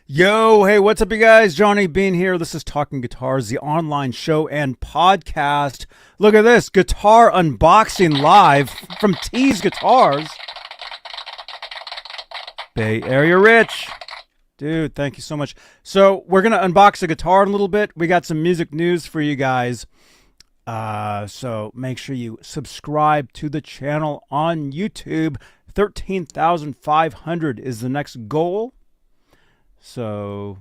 Yo, hey, what's up, you guys? Johnny Beane here. This is Talking Guitars, the online show and podcast. Look at this, guitar unboxing live from TEASE Guitars. Bay Area Rich. Dude, thank you so much. So we're going to unbox a guitar in a little bit. We got some music news for you guys. So make sure you subscribe to the channel on YouTube. 13,500 is the next goal. So,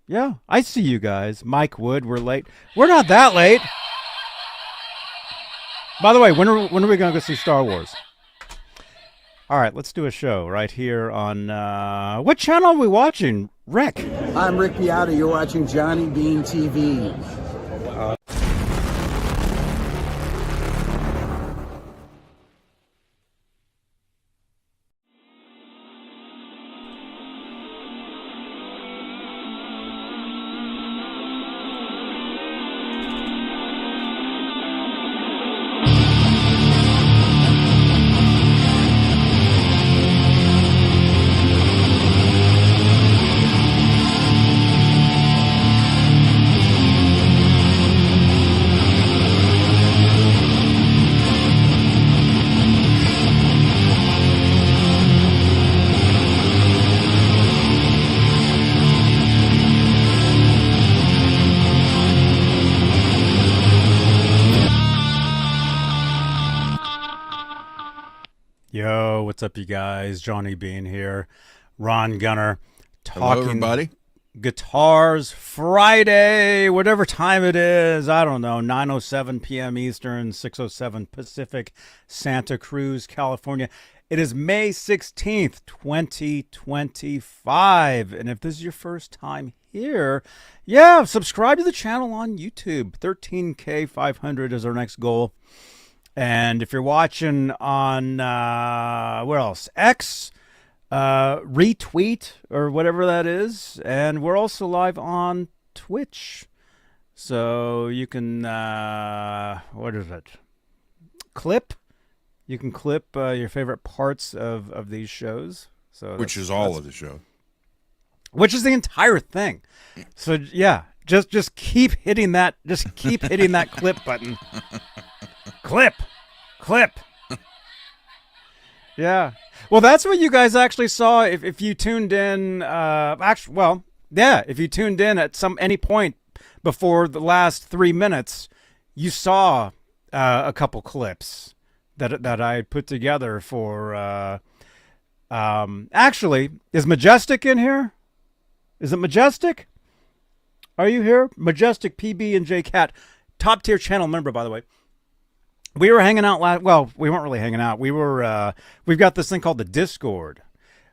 yeah, I see you guys. Mike Wood, we're late. We're not that late. By the way, when are we going to go see Star Wars? All right, let's do a show right here on, what channel are we watching? Rick. I'm Rick Piata. You're watching Johnny Beane TV. Yo, what's up, you guys? Johnny Beane here. Ron Gunner. Hello, everybody. Guitars Friday, whatever time it is. I don't know, 9:07 p.m. Eastern, 6:07 Pacific, Santa Cruz, California. It is May 16th, 2025. And if this is your first time here, yeah, subscribe to the channel on YouTube. 13K500 is our next goal. And if you're watching on, where else? X, retweet, or whatever that is. And we're also live on Twitch. So you can, what is it? Clip. You can clip your favorite parts of these shows. So which is all of the show. Which is the entire thing. So, yeah, just keep hitting that, clip button. Clip. Yeah. Well, that's what you guys actually saw if you tuned in. If you tuned in at any point before the last 3 minutes, you saw a couple clips that I had put together for. Actually, is Majestic in here? Is it Majestic? Are you here? Majestic, PB, and J Cat, top tier channel member, by the way. We were hanging out well, we weren't really hanging out. We've got this thing called the Discord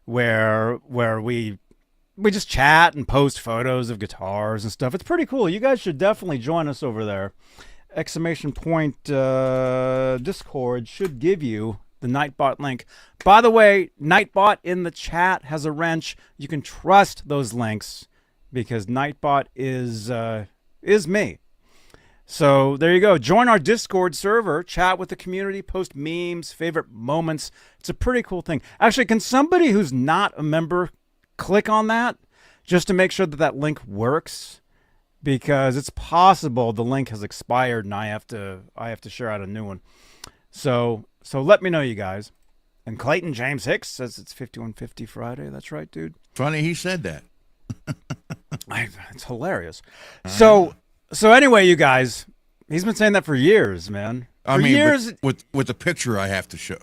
where we just chat and post photos of guitars and stuff. It's pretty cool. You guys should definitely join us over there. ! Discord should give you the Nightbot link. By the way, Nightbot in the chat has a wrench. You can trust those links because Nightbot is me. So there you go. Join our Discord server, chat with the community, post memes, favorite moments. It's a pretty cool thing. Actually, can somebody who's not a member click on that just to make sure that link works? Because it's possible the link has expired and I have to share out a new one. So let me know, you guys. And Clayton James Hicks says it's 5150 Friday. That's right, dude. Funny he said that. It's hilarious. So anyway, you guys, he's been saying that for years, man. Years. With the picture I have to show.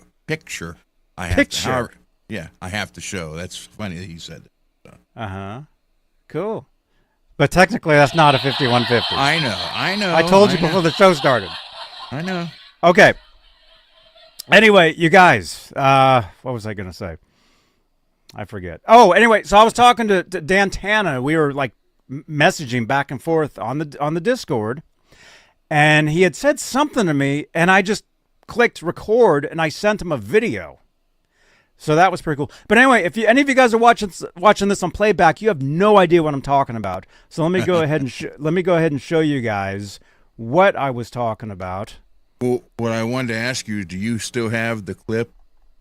I have to show. That's funny that he said that. So. Cool. But technically, that's not a 5150. I know. I told you before the show started. I know. Okay. Anyway, you guys, what was I going to say? I forget. Oh, anyway, so I was talking to Dan Tana. We were like messaging back and forth on the Discord, and he had said something to me, and I just clicked record, and I sent him a video. So that was pretty cool. But anyway, if any of you guys are watching this on playback, you have no idea what I'm talking about. So let me go ahead and show you guys what I was talking about. Well, what I wanted to ask you, do you still have the clip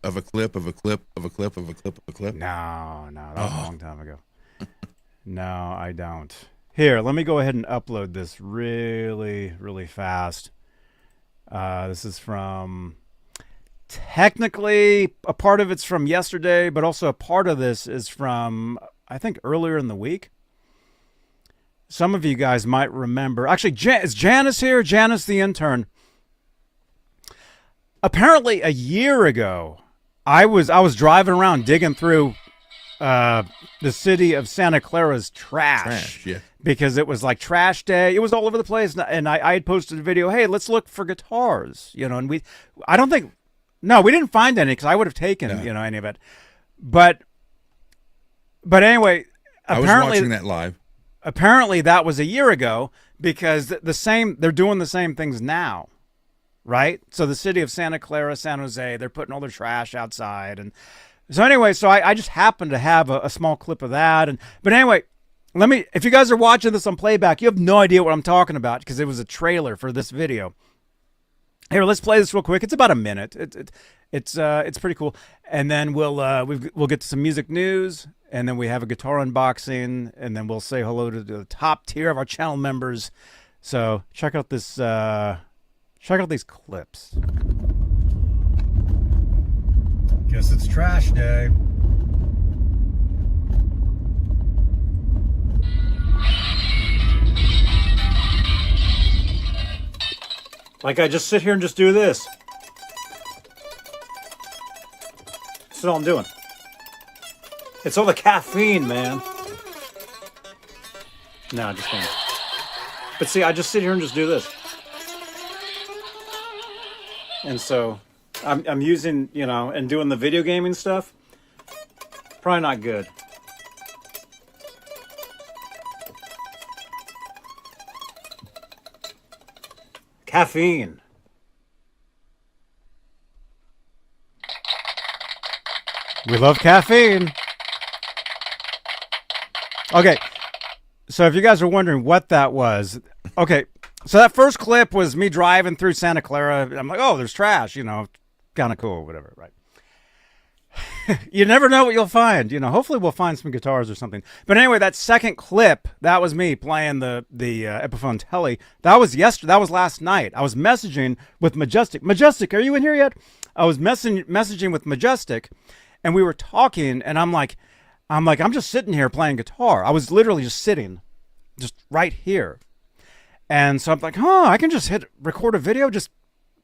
of a clip of a clip of a clip of a clip of a clip? No, that was a long time ago. No, I don't. Here, let me go ahead and upload this really, really fast. This is from, technically, a part of it's from yesterday, but also a part of this is from, I think, earlier in the week. Some of you guys might remember. Actually, is Janice here? Janice, the intern. Apparently, a year ago, I was driving around digging through the city of Santa Clara's trash, Yeah. because it was like trash day. It was all over the place, and I had posted a video. Hey, let's look for guitars, and we didn't find any because I would have taken any of it. But anyway, I was watching that live. Apparently, that was a year ago, because they're doing the same things now, right? So the city of Santa Clara, San Jose, they're putting all their trash outside. And so anyway, I just happened to have a small clip of that. But anyway, if you guys are watching this on playback, you have no idea what I'm talking about because it was a trailer for this video. Here, let's play this real quick. It's about a minute. It's pretty cool. And then we'll get to some music news, and then we have a guitar unboxing, and then we'll say hello to the top tier of our channel members. So check out this. Check out these clips. Guess it's trash day. Like, I just sit here and just do this. That's all I'm doing. It's all the caffeine, man. No, just kidding. But see, I just sit here and just do this. And so I'm using, and doing the video gaming stuff. Probably not good. Caffeine. We love caffeine. Okay. So if you guys are wondering what that was, okay. So that first clip was me driving through Santa Clara. I'm like, oh, there's trash, kind of cool, whatever, right? You never know what you'll find. Hopefully we'll find some guitars or something. But anyway, that second clip, that was me playing the Epiphone Telly. That was yesterday. That was last night. I was messaging with Majestic. Majestic, are you in here yet? I was messaging with Majestic, and we were talking, and I'm like, I'm just sitting here playing guitar. I was literally just sitting, just right here. And so I'm like, I can just hit record a video, just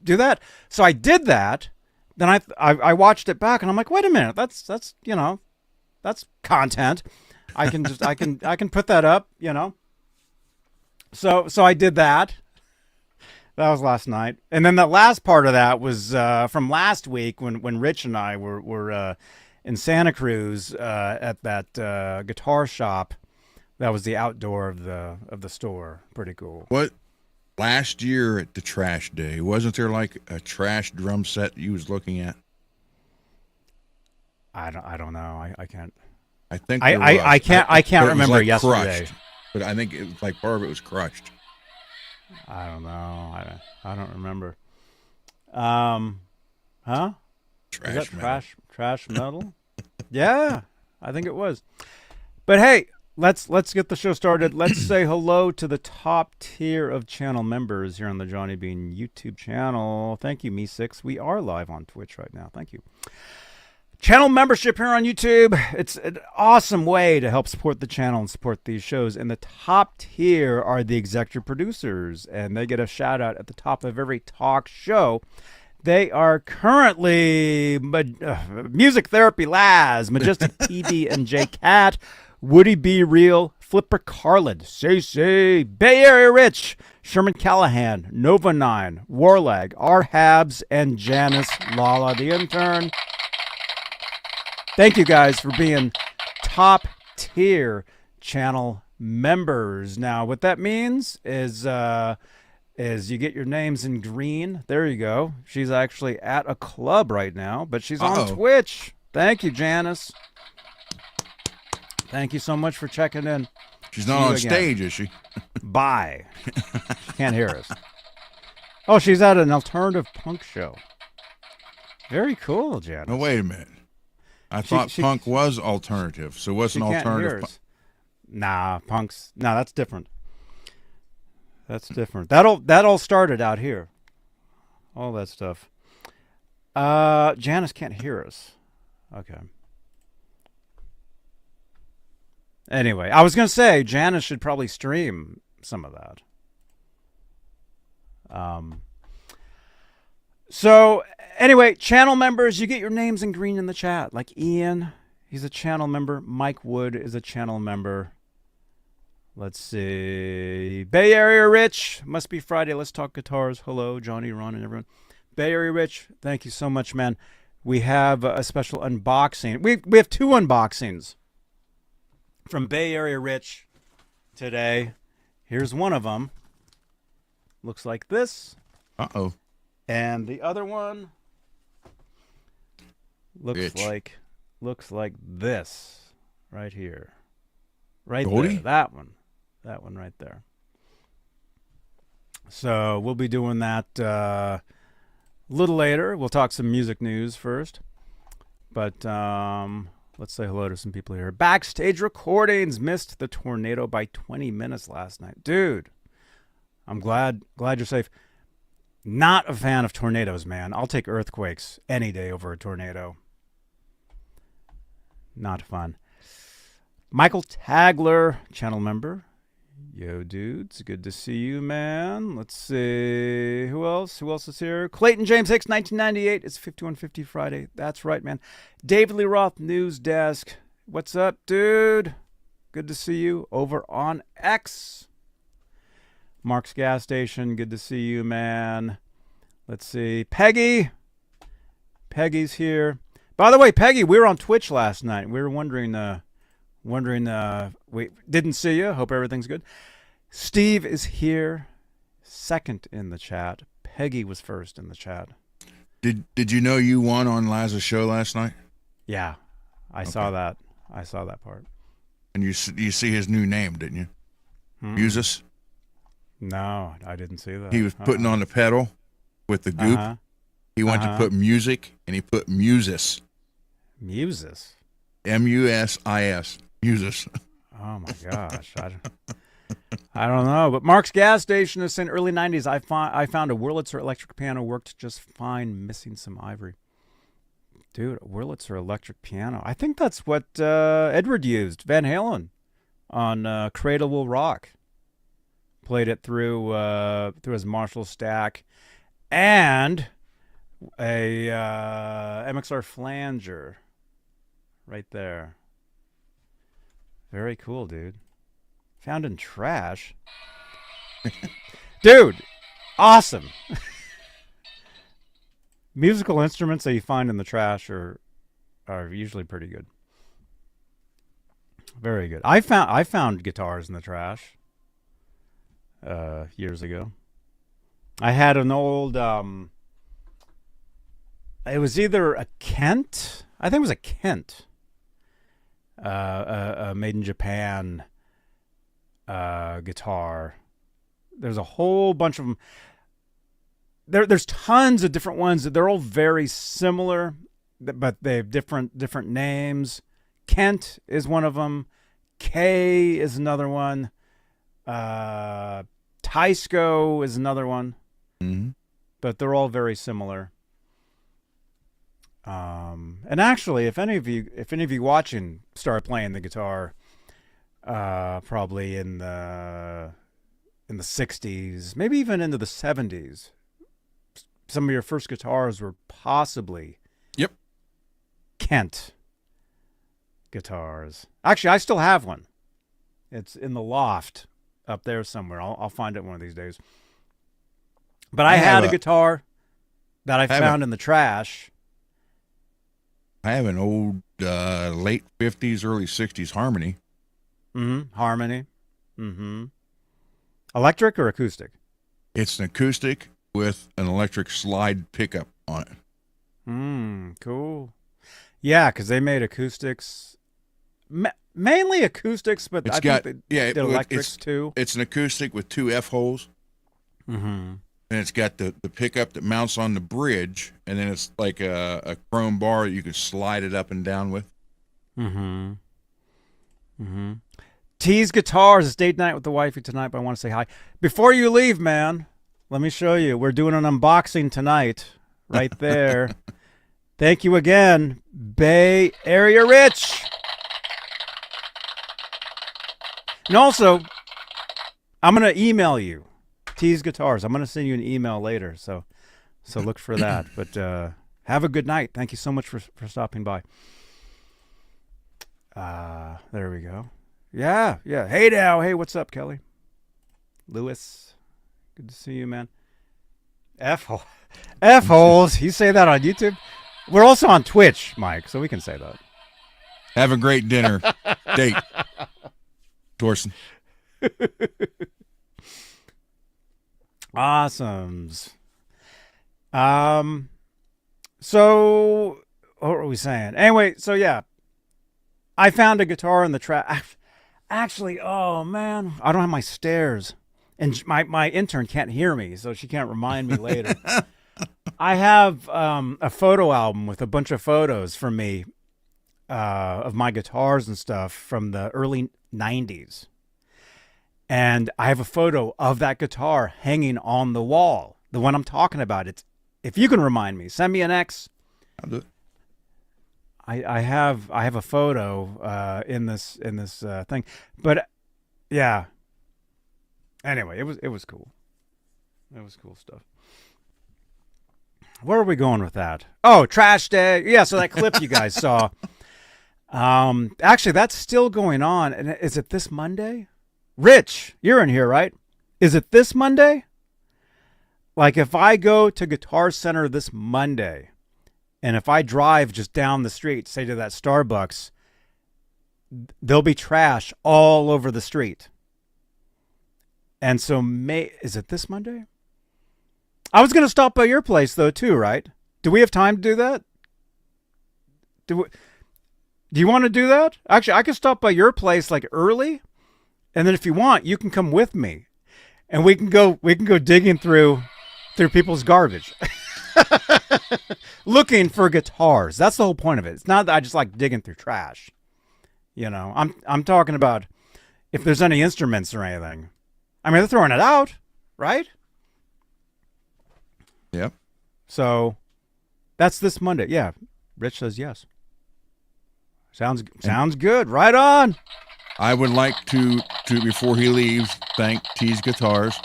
do that. So I did that. Then I watched it back, and I'm like, wait a minute, that's content. I can put that up, So I did that. That was last night, and then the last part of that was from last week when Rich and I were in Santa Cruz at that guitar shop. That was the outdoor of the store. Pretty cool. What? Last year at the trash day, wasn't there like a trash drum set you was looking at? I don't know. I can't. I think I can't remember like yesterday. Crushed, but I think it was like part of it was crushed. I don't know. I don't remember. Huh? Trash metal? Yeah, I think it was. But hey, let's get the show started. Let's say hello to the top tier of channel members here on the Johnny Beane YouTube channel. Thank you, Me6. We are live on Twitch right now. Thank you. Channel membership here on YouTube. It's an awesome way to help support the channel and support these shows. And the top tier are the executive producers, and they get a shout out at the top of every talk show. They are currently Music Therapy Laz, Majestic TD and J Cat, Woody B Real, Flipper Carlin, Say, Bay Area Rich, Sherman Callahan, Nova 9, Warlag, R Habs, and Janice Lala, the intern. Thank you guys for being top tier channel members. Now, what that means is you get your names in green. There you go. She's actually at a club right now, but she's on Twitch. Thank you, Janice. Thank you so much for checking in. She's not on stage, is she? Bye. She can't hear us. Oh, she's at an alternative punk show. Very cool, Janice. No, wait a minute. I thought punk was alternative, so what's an alternative? Nah, punks. Nah, that's different. That's different. That all started out here. All that stuff. Janice can't hear us. Okay. Anyway, I was going to say Janice should probably stream some of that. So anyway, channel members, you get your names in green in the chat. Like Ian, he's a channel member. Mike Wood is a channel member. Let's see. Bay Area Rich, must be Friday. Let's talk guitars. Hello, Johnny, Ron, and everyone. Bay Area Rich, thank you so much, man. We have a special unboxing. We have 2 unboxings from Bay Area Rich today. Here's one of them. Looks like this. Uh-oh. And the other one looks like this right here. Right Goldie? there. That one. That one right there. So we'll be doing that a little later. We'll talk some music news first. But let's say hello to some people here. Backstage Recordings missed the tornado by 20 minutes last night. Dude, I'm glad you're safe. Not a fan of tornadoes, man. I'll take earthquakes any day over a tornado. Not fun. Michael Tagler, channel member. Yo, dudes. Good to see you, man. Let's see. Who else? Who else is here? Clayton James Hicks, 1998. It's 5150 Friday. That's right, man. David Lee Roth, News Desk. What's up, dude? Good to see you over on X. Mark's Gas Station. Good to see you, man. Let's see. Peggy. Peggy's here. By the way, Peggy, we were on Twitch last night. We were wondering, we didn't see you. Hope everything's good. Steve is here, second in the chat. Peggy was first in the chat. Did you know you won on Liza's show last night? Yeah, I saw that. I saw that part. And you see his new name, didn't you? Muses? No, I didn't see that. He was putting on the pedal with the goop. He went to put music, and he put Muses. Muses? M-U-S-I-S. Muses. Oh, my gosh. I don't know. But Mark's Gas Station is saying early 90s, I found a Wurlitzer electric piano worked just fine, missing some ivory. Dude, a Wurlitzer electric piano. I think that's what Edward used, Van Halen, on Cradle Will Rock. Played it through his Marshall stack. And a MXR flanger right there. Very cool, dude. Found in trash. Dude, awesome. Musical instruments that you find in the trash are usually pretty good. Very good. I found guitars in the trash years ago. I had an old it was either a Kent. I think it was a Kent. Made in Japan guitar. There's a whole bunch of them. There's tons of different ones. They're all very similar, but they have different names. Kent is one of them. K is another one. Tysco is another one. Mm-hmm. But they're all very similar. And actually, if any of you watching start playing the guitar, probably in the 60s, maybe even into the 70s, some of your first guitars were possibly Kent guitars. Actually, I still have one. It's in the loft up there somewhere. I'll find it one of these days. But I had a guitar that I found in the trash. I have an old late 50s, early 60s Harmony. Mm-hmm. Harmony. Mm-hmm. Electric or acoustic? It's an acoustic with an electric slide pickup on it. Cool. Yeah, because they made acoustics, mainly acoustics, but I think they did electrics too. It's an acoustic with 2 F holes. Mm-hmm. And it's got the pickup that mounts on the bridge, and then it's like a chrome bar that you can slide it up and down with. Mm-hmm. Mm-hmm. Tease Guitars. It's date night with the wifey tonight, but I want to say hi. Before you leave, man, let me show you. We're doing an unboxing tonight. Right there. Thank you again, Bay Area Rich. And also, I'm going to email you. Tease Guitars. I'm going to send you an email later, so look for that. But have a good night. Thank you so much for stopping by. There we go. Yeah. Hey now. Hey, what's up, Kelly? Lewis. Good to see you, man. F-holes. You say that on YouTube? We're also on Twitch, Mike, so we can say that. Have a great dinner date, Torsten. Awesomes. So what were we saying? Anyway, so yeah, I found a guitar in the trash. Actually, oh man, I don't have my stairs, and my intern can't hear me, so she can't remind me later. I have a photo album with a bunch of photos from me of my guitars and stuff from the early 90s. And I have a photo of that guitar hanging on the wall. The one I'm talking about. It's, if you can remind me, send me an X. I'll do it. I have a photo in this thing. But yeah. Anyway, it was cool. It was cool stuff. Where are we going with that? Oh, trash day. Yeah, so that clip you guys saw. Actually, that's still going on. And is it this Monday? Rich, you're in here, right? Is it this Monday? Like if I go to Guitar Center this Monday, and if I drive just down the street, say to that Starbucks, there'll be trash all over the street. And so is it this Monday? I was going to stop by your place, though, too, right? Do we have time to do that? Do you want to do that? Actually, I could stop by your place like early, and then if you want, you can come with me, and we can go digging through people's garbage, looking for guitars. That's the whole point of it. It's not that I just like digging through trash. You know, I'm talking about if there's any instruments or anything. I mean, they're throwing it out, right? Yep. So that's this Monday. Yeah. Rich says yes. Sounds good. Right on. I would like to before he leaves, thank Tease Guitars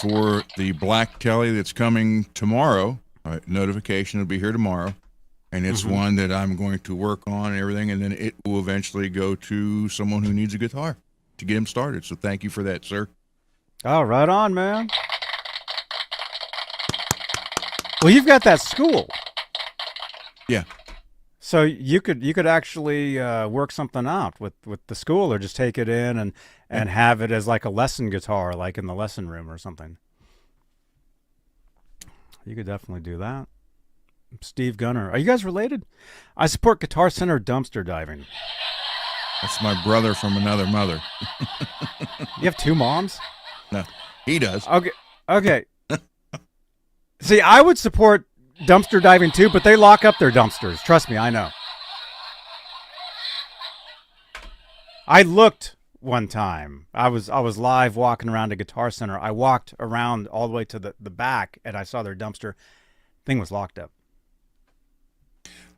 for the black telly that's coming tomorrow. Notification will be here tomorrow. And it's one that I'm going to work on and everything, and then it will eventually go to someone who needs a guitar to get him started. So thank you for that, sir. Oh, right on, man. Well, you've got that school. Yeah. So you could actually work something out with the school, or just take it in and have it as like a lesson guitar, like in the lesson room or something. You could definitely do that. Steve Gunner. Are you guys related? I support Guitar Center dumpster diving. That's my brother from another mother. You have two moms? No, he does. Okay. See, I would support dumpster diving too, but they lock up their dumpsters. Trust me, I know. I looked one time. I was live walking around a Guitar Center. I walked around all the way to the back, and I saw their dumpster. Thing was locked up.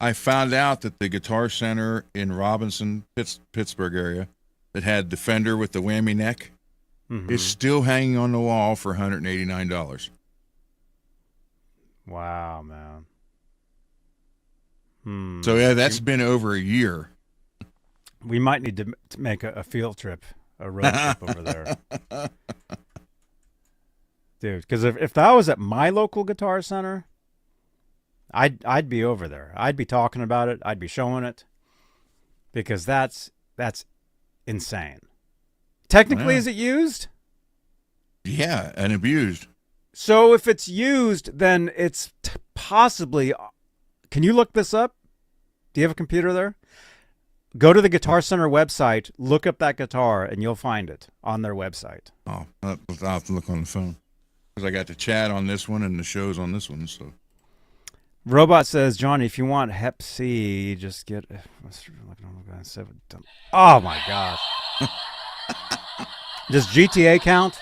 I found out that the Guitar Center in Robinson, Pittsburgh area, that had the Fender with the whammy neck, is still hanging on the wall for $189. Wow, man. So yeah, that's been over a year. We might need to make a field trip, a road trip over there. Dude, because if that was at my local Guitar Center, I'd be over there. I'd be talking about it. I'd be showing it, because that's insane. Technically, is it used? Yeah, and abused. So if it's used, then it's possibly. Can you look this up? Do you have a computer there? Go to the Guitar Center website, look up that guitar, and you'll find it on their website. Oh, I'll have to look on the phone, because I got the chat on this one and the shows on this one. So, Robot says, Johnny, if you want Hep C, just get. Oh my gosh. Does GTA count?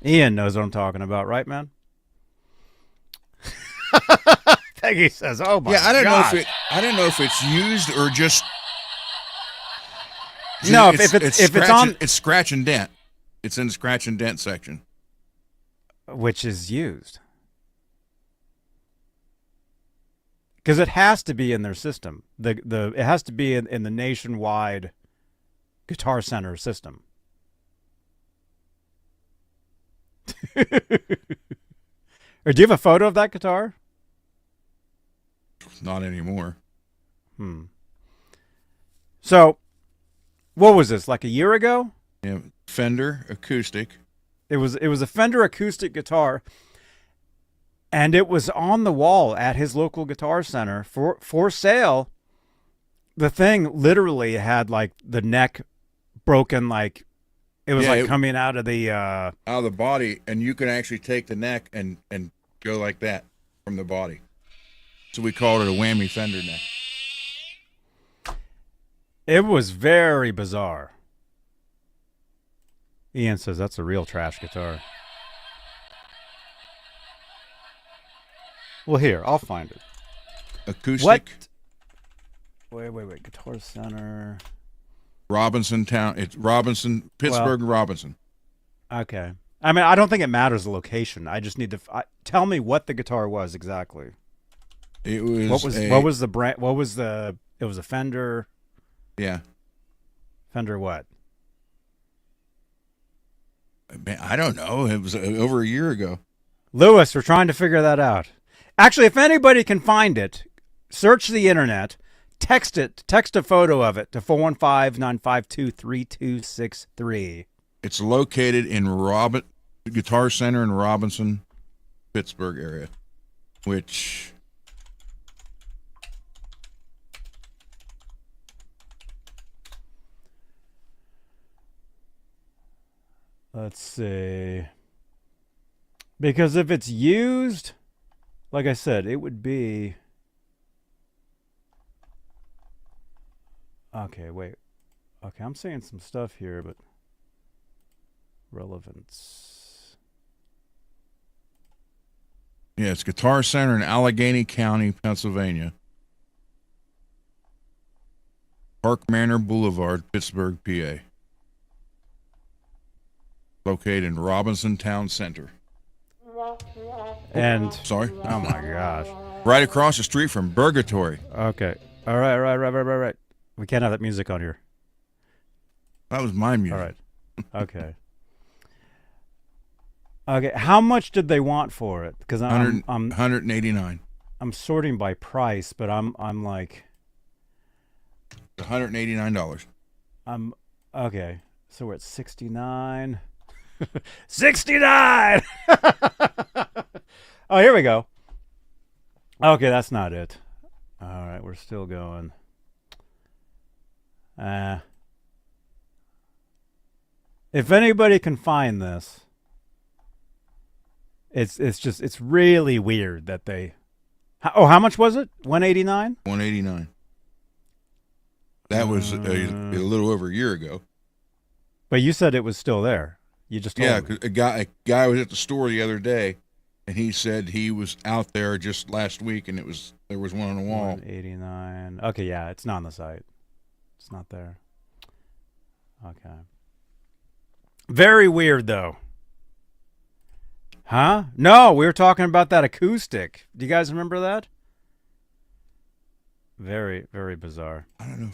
Ian knows what I'm talking about, right, man? Peggy says, "Oh my Yeah, I don't gosh. know if I don't know if it's used or just. No, if it's on, it's scratch and dent. It's in the scratch and dent section. which is used, because it has to be in their system. It has to be in the nationwide Guitar Center system. Or do you have a photo of that guitar? Not anymore. So, what was this? Like a year ago? Yeah, Fender acoustic. It was a Fender acoustic guitar, and it was on the wall at his local Guitar Center for sale. The thing literally had like the neck broken, like it was coming out of the out of the body, and you can actually take the neck and go like that from the body. So we called it a whammy Fender neck. It was very bizarre. Ian says that's a real trash guitar. Well, here, I'll find it. Acoustic. What? Wait. Guitar Center. Robinson Town. It's Robinson, Pittsburgh, Robinson. Okay. I mean, I don't think it matters the location. I just need to tell me what the guitar was exactly. It was what was the brand? What was the? It was a Fender. Yeah. Fender what? Man, I don't know. It was over a year ago. Lewis, we're trying to figure that out. Actually, if anybody can find it, search the internet, text a photo of it to 415-952-3263. It's located in Guitar Center in Robinson, Pittsburgh area, which let's see. Because if it's used, like I said, it would be... Okay, wait. Okay, I'm saying some stuff here, but... Relevance. Yeah, it's Guitar Center in Allegheny County, Pennsylvania. Park Manor Boulevard, Pittsburgh, PA. Located in Robinson Town Center. And... Sorry? Oh my gosh. Right across the street from Burgatory. Okay. All right. We can't have that music on here. That was my music. All right. Okay. Okay. How much did they want for it? Because I'm $189. I'm sorting by price, but I'm like $189. Okay. So we're at 69. 69. Oh, here we go. Okay, that's not it. All right, we're still going. If anybody can find this, it's really weird that they. How much was it? 189. 189. That was a little over a year ago. But you said it was still there. You just told me. 'Cause a guy was at the store the other day, and he said he was out there just last week, and there was one on the wall. 189. Okay, yeah, it's not on the site. It's not there. Okay. Very weird though. Huh? No, we were talking about that acoustic. Do you guys remember that? Very, very bizarre. I don't know.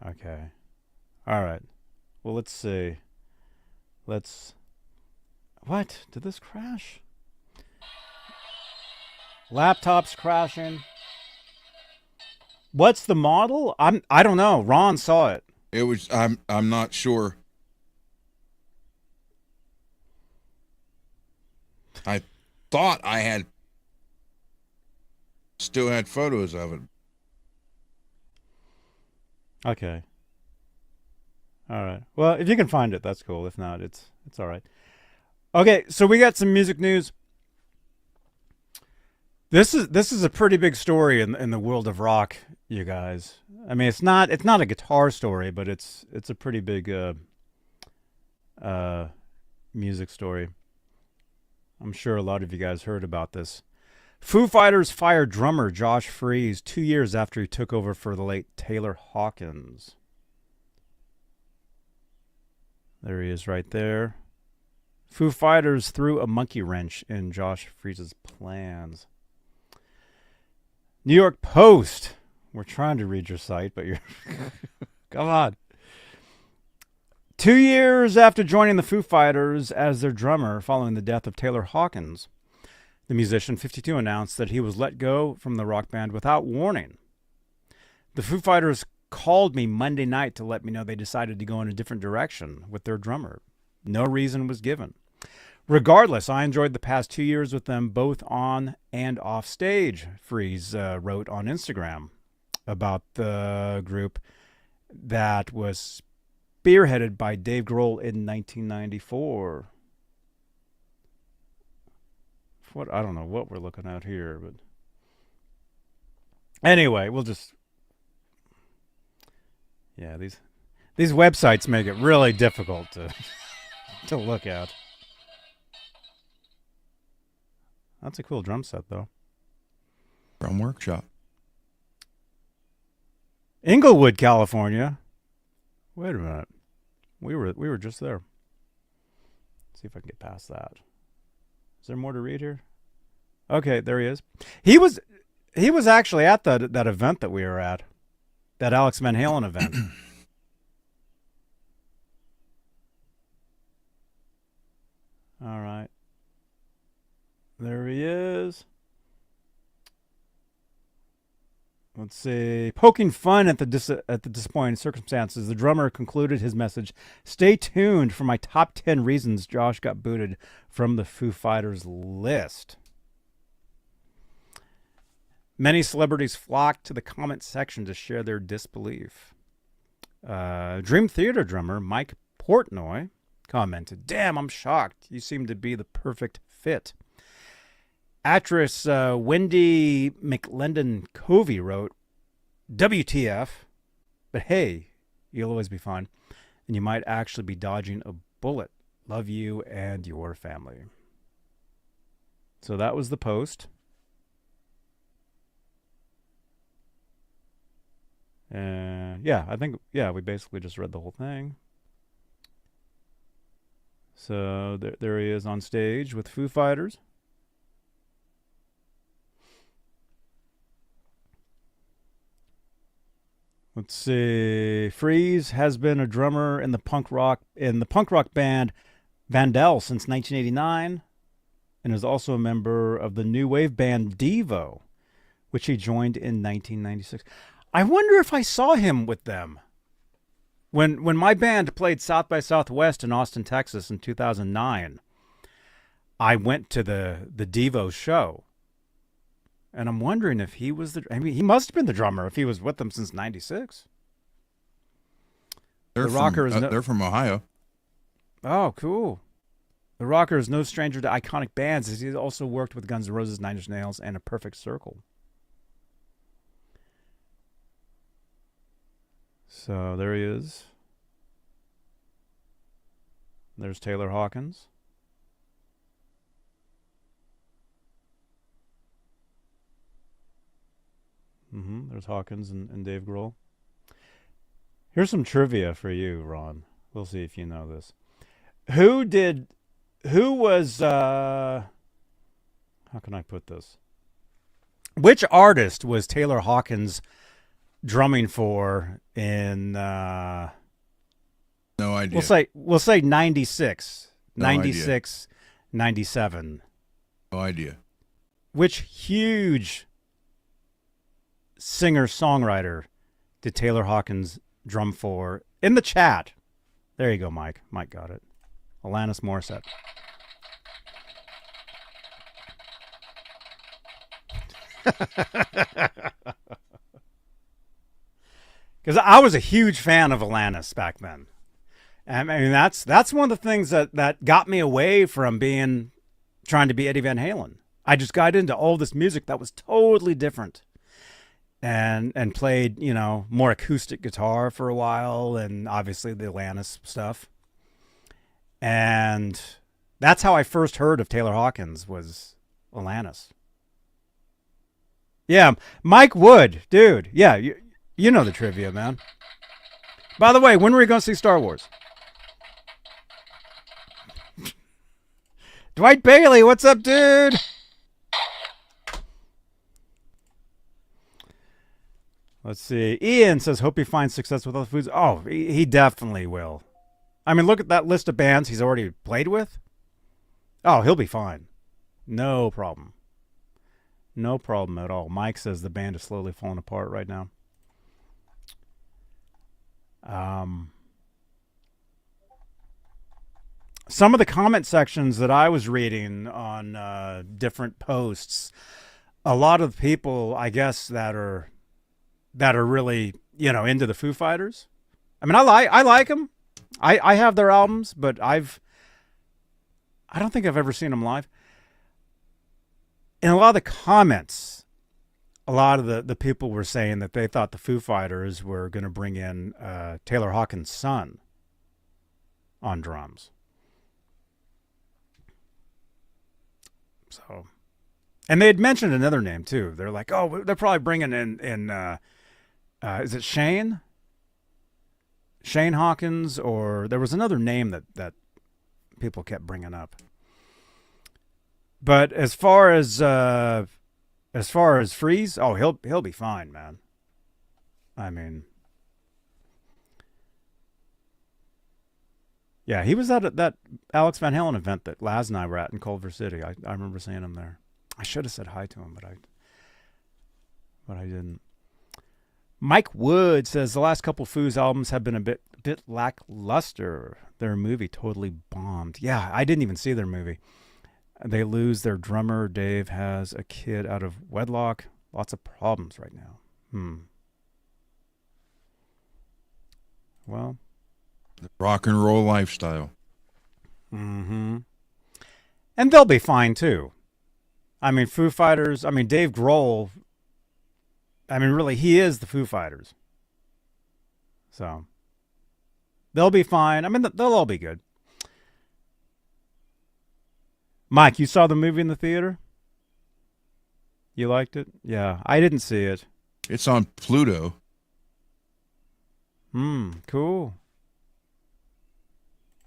Okay. All right. Well, let's see. What? Did this crash? Laptop's crashing. What's the model? I don't know. Ron saw it. It was I'm not sure. I thought I still had photos of it. Okay. All right. Well, if you can find it, that's cool. If not, it's all right. Okay, so we got some music news. This is a pretty big story in the world of rock, you guys. I mean, it's not a guitar story, but it's a pretty big music story. I'm sure a lot of you guys heard about this. Foo Fighters fired drummer Josh Freese 2 years after he took over for the late Taylor Hawkins. There he is right there. Foo Fighters threw a monkey wrench in Josh Freese's plans. New York Post. We're trying to read your site, but you're... Come on. 2 years after joining the Foo Fighters as their drummer following the death of Taylor Hawkins, the musician, 52, announced that he was let go from the rock band without warning. The Foo Fighters called me Monday night to let me know they decided to go in a different direction with their drummer. No reason was given. Regardless, I enjoyed the past 2 years with them both on and off stage, Freese wrote on Instagram about the group that was spearheaded by Dave Grohl in 1994. I don't know what we're looking at here, but anyway, we'll just... Yeah, these websites make it really difficult to look at. That's a cool drum set, though. Drum workshop. Inglewood, California. Wait a minute. We were just there. Let's see if I can get past that. Is there more to read here? Okay, there he is. He was actually at that event that we were at. That Alex Van Halen event. All right. There he is. Let's see. Poking fun at the disappointing circumstances, the drummer concluded his message. Stay tuned for my top 10 reasons Josh got booted from the Foo Fighters list. Many celebrities flocked to the comment section to share their disbelief. Dream Theater drummer Mike Portnoy commented, "Damn, I'm shocked. You seem to be the perfect fit." Actress Wendy McLendon-Covey wrote, "WTF, but hey, you'll always be fine, and you might actually be dodging a bullet. Love you and your family." So that was the post. And we basically just read the whole thing. So there he is on stage with Foo Fighters. Let's see. Freese has been a drummer in the punk rock band Vandal since 1989, and is also a member of the new wave band Devo, which he joined in 1996. I wonder if I saw him with them. When my band played South by Southwest in Austin, Texas in 2009, I went to the Devo show. And I'm wondering if he was he must have been the drummer if he was with them since 96. They're from Ohio. Oh, cool. The rocker is no stranger to iconic bands, as he's also worked with Guns N' Roses, Nine Inch Nails, and A Perfect Circle. So there he is. There's Taylor Hawkins. There's Hawkins and Dave Grohl. Here's some trivia for you, Ron. We'll see if you know this. How can I put this? Which artist was Taylor Hawkins drumming for in no idea. We'll say 96. No 96, idea. 97. No idea. Which huge singer-songwriter did Taylor Hawkins drum for? In the chat. There you go, Mike. Mike got it. Alanis Morissette. Because I was a huge fan of Alanis back then. I mean, that's one of the things that got me away from trying to be Eddie Van Halen. I just got into all this music that was totally different, and played, you know, more acoustic guitar for a while, and obviously the Alanis stuff. And that's how I first heard of Taylor Hawkins, was Alanis. Yeah, Mike Wood, dude. Yeah, you know the trivia, man. By the way, when were we going to see Star Wars? Dwight Bailey, what's up, dude? Let's see. Ian says, hope he finds success with other foods. Oh, he definitely will. I mean, look at that list of bands he's already played with. Oh, he'll be fine. No problem. No problem at all. Mike says the band is slowly falling apart right now. Some of the comment sections that I was reading on different posts, a lot of people, I guess, that are really, you know, into the Foo Fighters. I mean, I like them. I have their albums, but I don't think I've ever seen them live. In a lot of the comments, a lot of the people were saying that they thought the Foo Fighters were going to bring in Taylor Hawkins' son on drums. So, and they had mentioned another name too. They're like, oh, they're probably bringing in is it Shane? Shane Hawkins, or there was another name that people kept bringing up. But as far as Freese, oh, he'll be fine, man. I mean, yeah, he was at that Alex Van Halen event that Laz and I were at in Culver City. I remember seeing him there. I should have said hi to him, but I didn't. Mike Wood says the last couple Foo's albums have been a bit lackluster. Their movie totally bombed. Yeah, I didn't even see their movie. They lose their drummer. Dave has a kid out of wedlock. Lots of problems right now. Well, the rock and roll lifestyle. And they'll be fine too. I mean, Foo Fighters. I mean, Dave Grohl. I mean, really, he is the Foo Fighters. So they'll be fine. I mean, they'll all be good. Mike, you saw the movie in the theater? You liked it? Yeah, I didn't see it. It's on Pluto. Cool.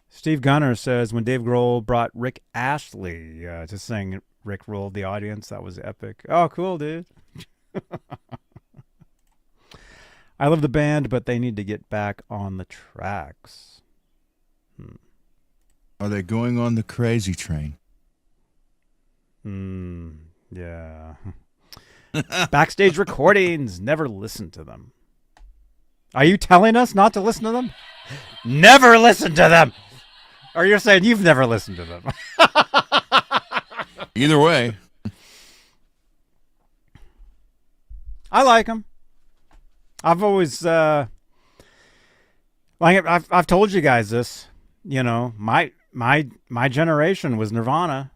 Steve Gunner says when Dave Grohl brought Rick Astley to sing Rick Rolled the Audience, that was epic. Oh, cool, dude. I love the band, but they need to get back on the tracks. Are they going on the crazy train? Yeah. Backstage recordings. Never listen to them. Are you telling us not to listen to them? Never listen to them. Or you're saying you've never listened to them. Either way. I like them. I've always like I've told you guys this. You know, my generation was Nirvana,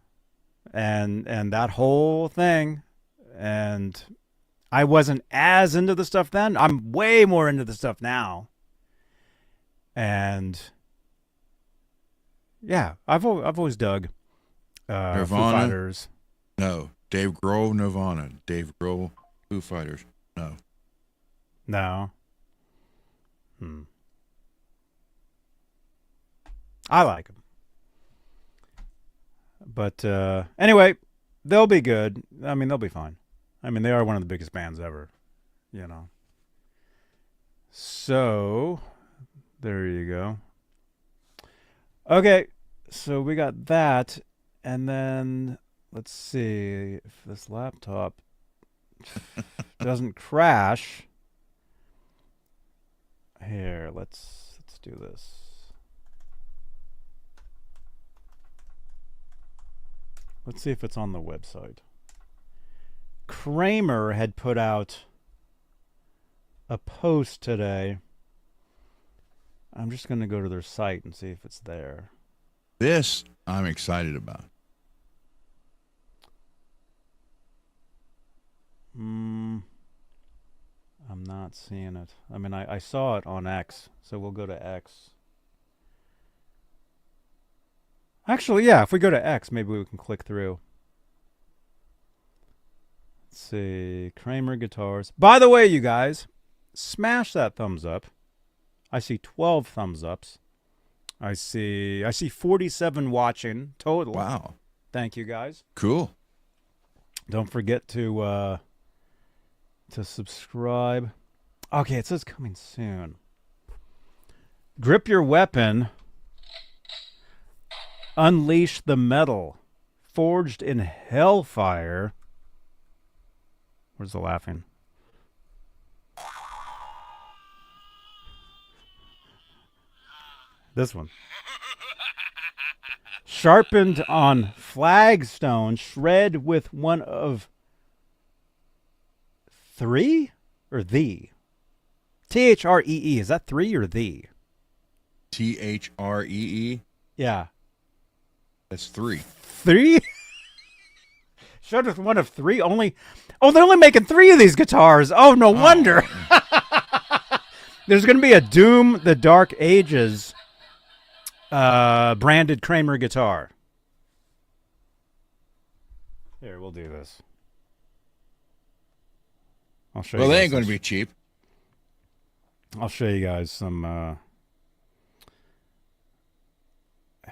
and that whole thing, and I wasn't as into the stuff then. I'm way more into the stuff now, and yeah, I've always dug Nirvana. Foo Fighters. No, Dave Grohl, Nirvana. Dave Grohl, Foo Fighters. No. No. I like them. But anyway, they'll be good. I mean, they'll be fine. I mean, they are one of the biggest bands ever, you know. So, there you go. Okay, so we got that. And then, let's see if this laptop doesn't crash. Here, let's do this. Let's see if it's on the website. Kramer had put out a post today. I'm just going to go to their site and see if it's there. This I'm excited about. I'm not seeing it. I mean, I saw it on X, so we'll go to X. Actually, yeah, if we go to X, maybe we can click through. Let's see. Kramer guitars. By the way, you guys, smash that thumbs up. I see 12 thumbs ups. I see 47 watching total. Wow. Thank you, guys. Cool. Don't forget to subscribe. Okay, it says coming soon. Grip your weapon. Unleash the metal. Forged in hellfire. Where's the laughing? This one. Sharpened on flagstone, shred with one of three or the? THREE. Is that three or the? THREE. Yeah. That's 3. 3? Shred with one of 3 only. Oh, they're only making 3 of these guitars. Oh, no wonder. There's going to be a Doom the Dark Ages branded Kramer guitar. Here, we'll do this. I'll show you. Well, guys they ain't going to be cheap. I'll show you guys some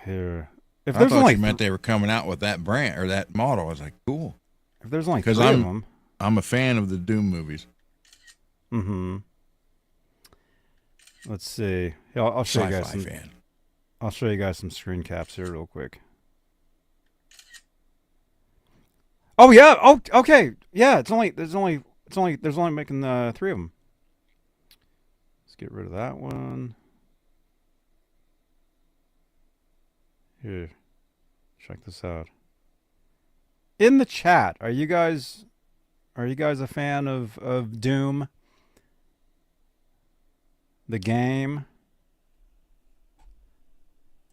here. If I there's thought only you meant they were coming out with that brand or that model. I was like, cool. if there's only 3 Because of them. I'm a fan of the Doom movies. Mm-hmm. Let's see. Yeah, I'll show you guys Sci-fi some. fan. I'll show you guys some screen caps here real quick. Oh yeah. Oh, okay. Yeah. There's only making 3 of them. Let's get rid of that one. Here, check this out. In the chat, are you guys a fan of Doom? The game?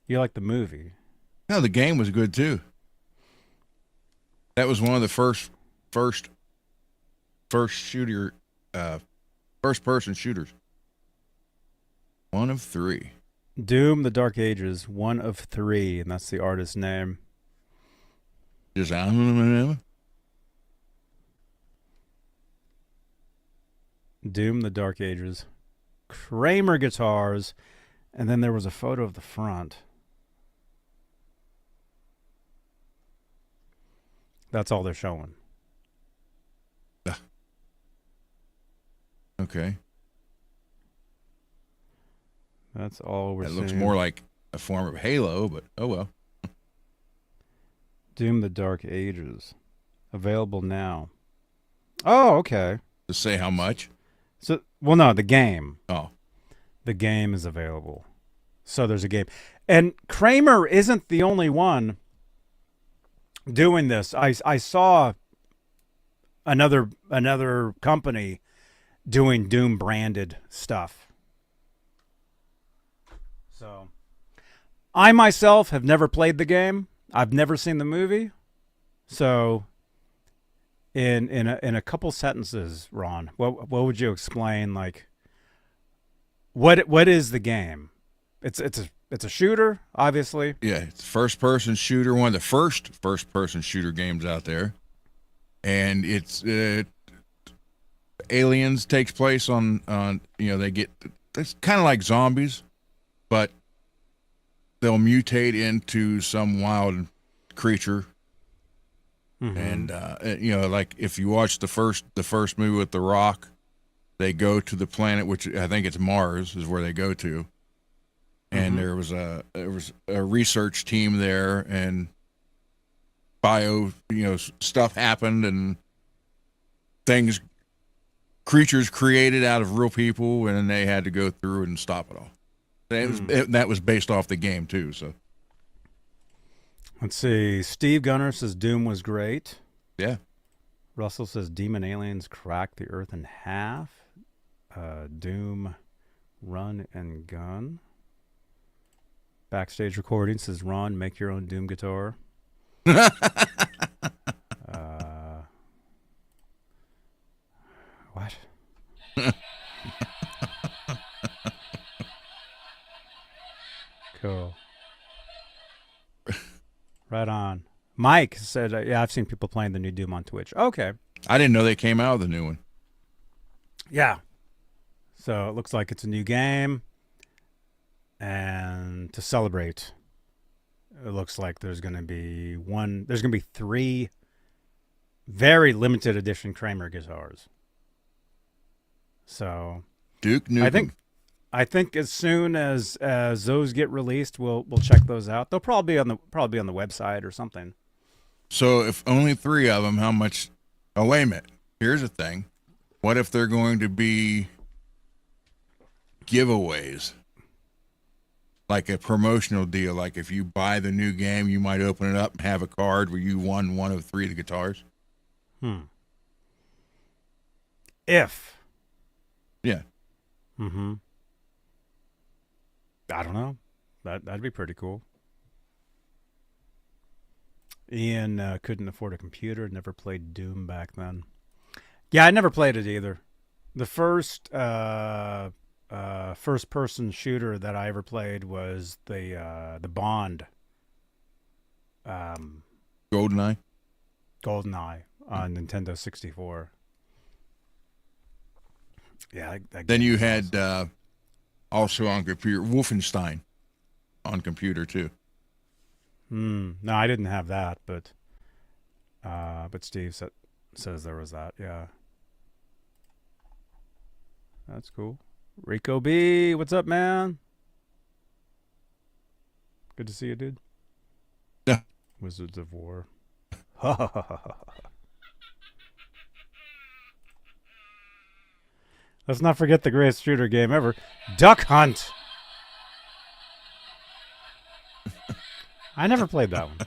You like the movie? No, the game was good too. That was one of the first shooter, first person shooters. One of 3. Doom: The Dark Ages, one of 3, and that's the artist's name. Just Doom: The Dark Ages. Kramer guitars, and then there was a photo of the front. That's all they're showing. Okay. That's all we're That seeing. looks more like a form of Halo, but oh well. Doom: The Dark Ages. Available now. Oh, okay. To say how much? So, well, no, the game. Oh. The game is available. So there's a game. And Kramer isn't the only one doing this. I saw another company doing Doom branded stuff. So I myself have never played the game. I've never seen the movie. So in a couple sentences, Ron, what would you explain, like what is the game? It's a shooter, obviously. Yeah, it's first person shooter, one of the first person shooter games out there. And it's aliens takes place on they get, it's kind of like zombies, but they'll mutate into some wild creature. Mm-hmm. And like if you watch the first movie with The Rock, they go to the planet, which I think it's Mars is where they go to. And there was a research team there, and stuff happened, and creatures created out of real people, and then they had to go through and stop it all. That was based off the game too. So let's see. Steve Gunner says Doom was great. yeah. Russell says Demon Aliens cracked the earth in half. Doom Run and Gun. Backstage recording says Ron, make your own Doom guitar. Cool. Right on. Mike said, yeah, I've seen people playing the new Doom on Twitch. Okay. I didn't know they came out with a new one. Yeah. So it looks like it's a new game. And to celebrate, it looks like there's going to be 3 very limited edition Kramer guitars. So Duke Nukem. I think as soon as those get released, we'll check those out. They'll probably be on the website or something. So if only 3 of them, how much? Oh, wait a minute. Here's the thing. What if they're going to be giveaways? Like a promotional deal. Like if you buy the new game, you might open it up and have a card where you won one of 3 of the guitars. If. Yeah. Mm-hmm. I don't know. That'd be pretty cool. Ian couldn't afford a computer, never played Doom back then. Yeah, I never played it either. The first first-person shooter that I ever played was the Bond. GoldenEye on Nintendo 64. Yeah. Then you had also on computer Wolfenstein on computer too. No, I didn't have that, but Steve says there was that. Yeah, that's cool. Rico B, what's up, man? Good to see you, dude. Yeah. Wizards of War. Let's not forget the greatest shooter game ever, Duck Hunt. I never played that one.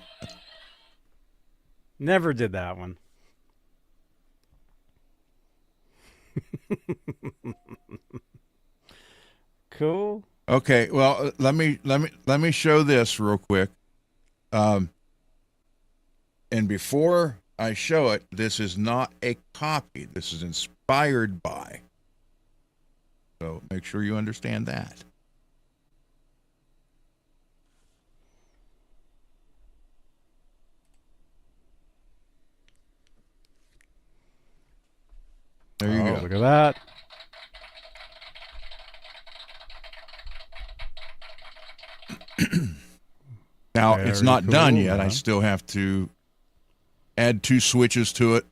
Never did that one. Cool. Okay, well, let me show this real quick. And before I show it, this is not a copy. This is inspired by. So make sure you understand that. There you go. Look at that. Now, Very it's not done cool, yet. I man. still have to add 2 switches to it.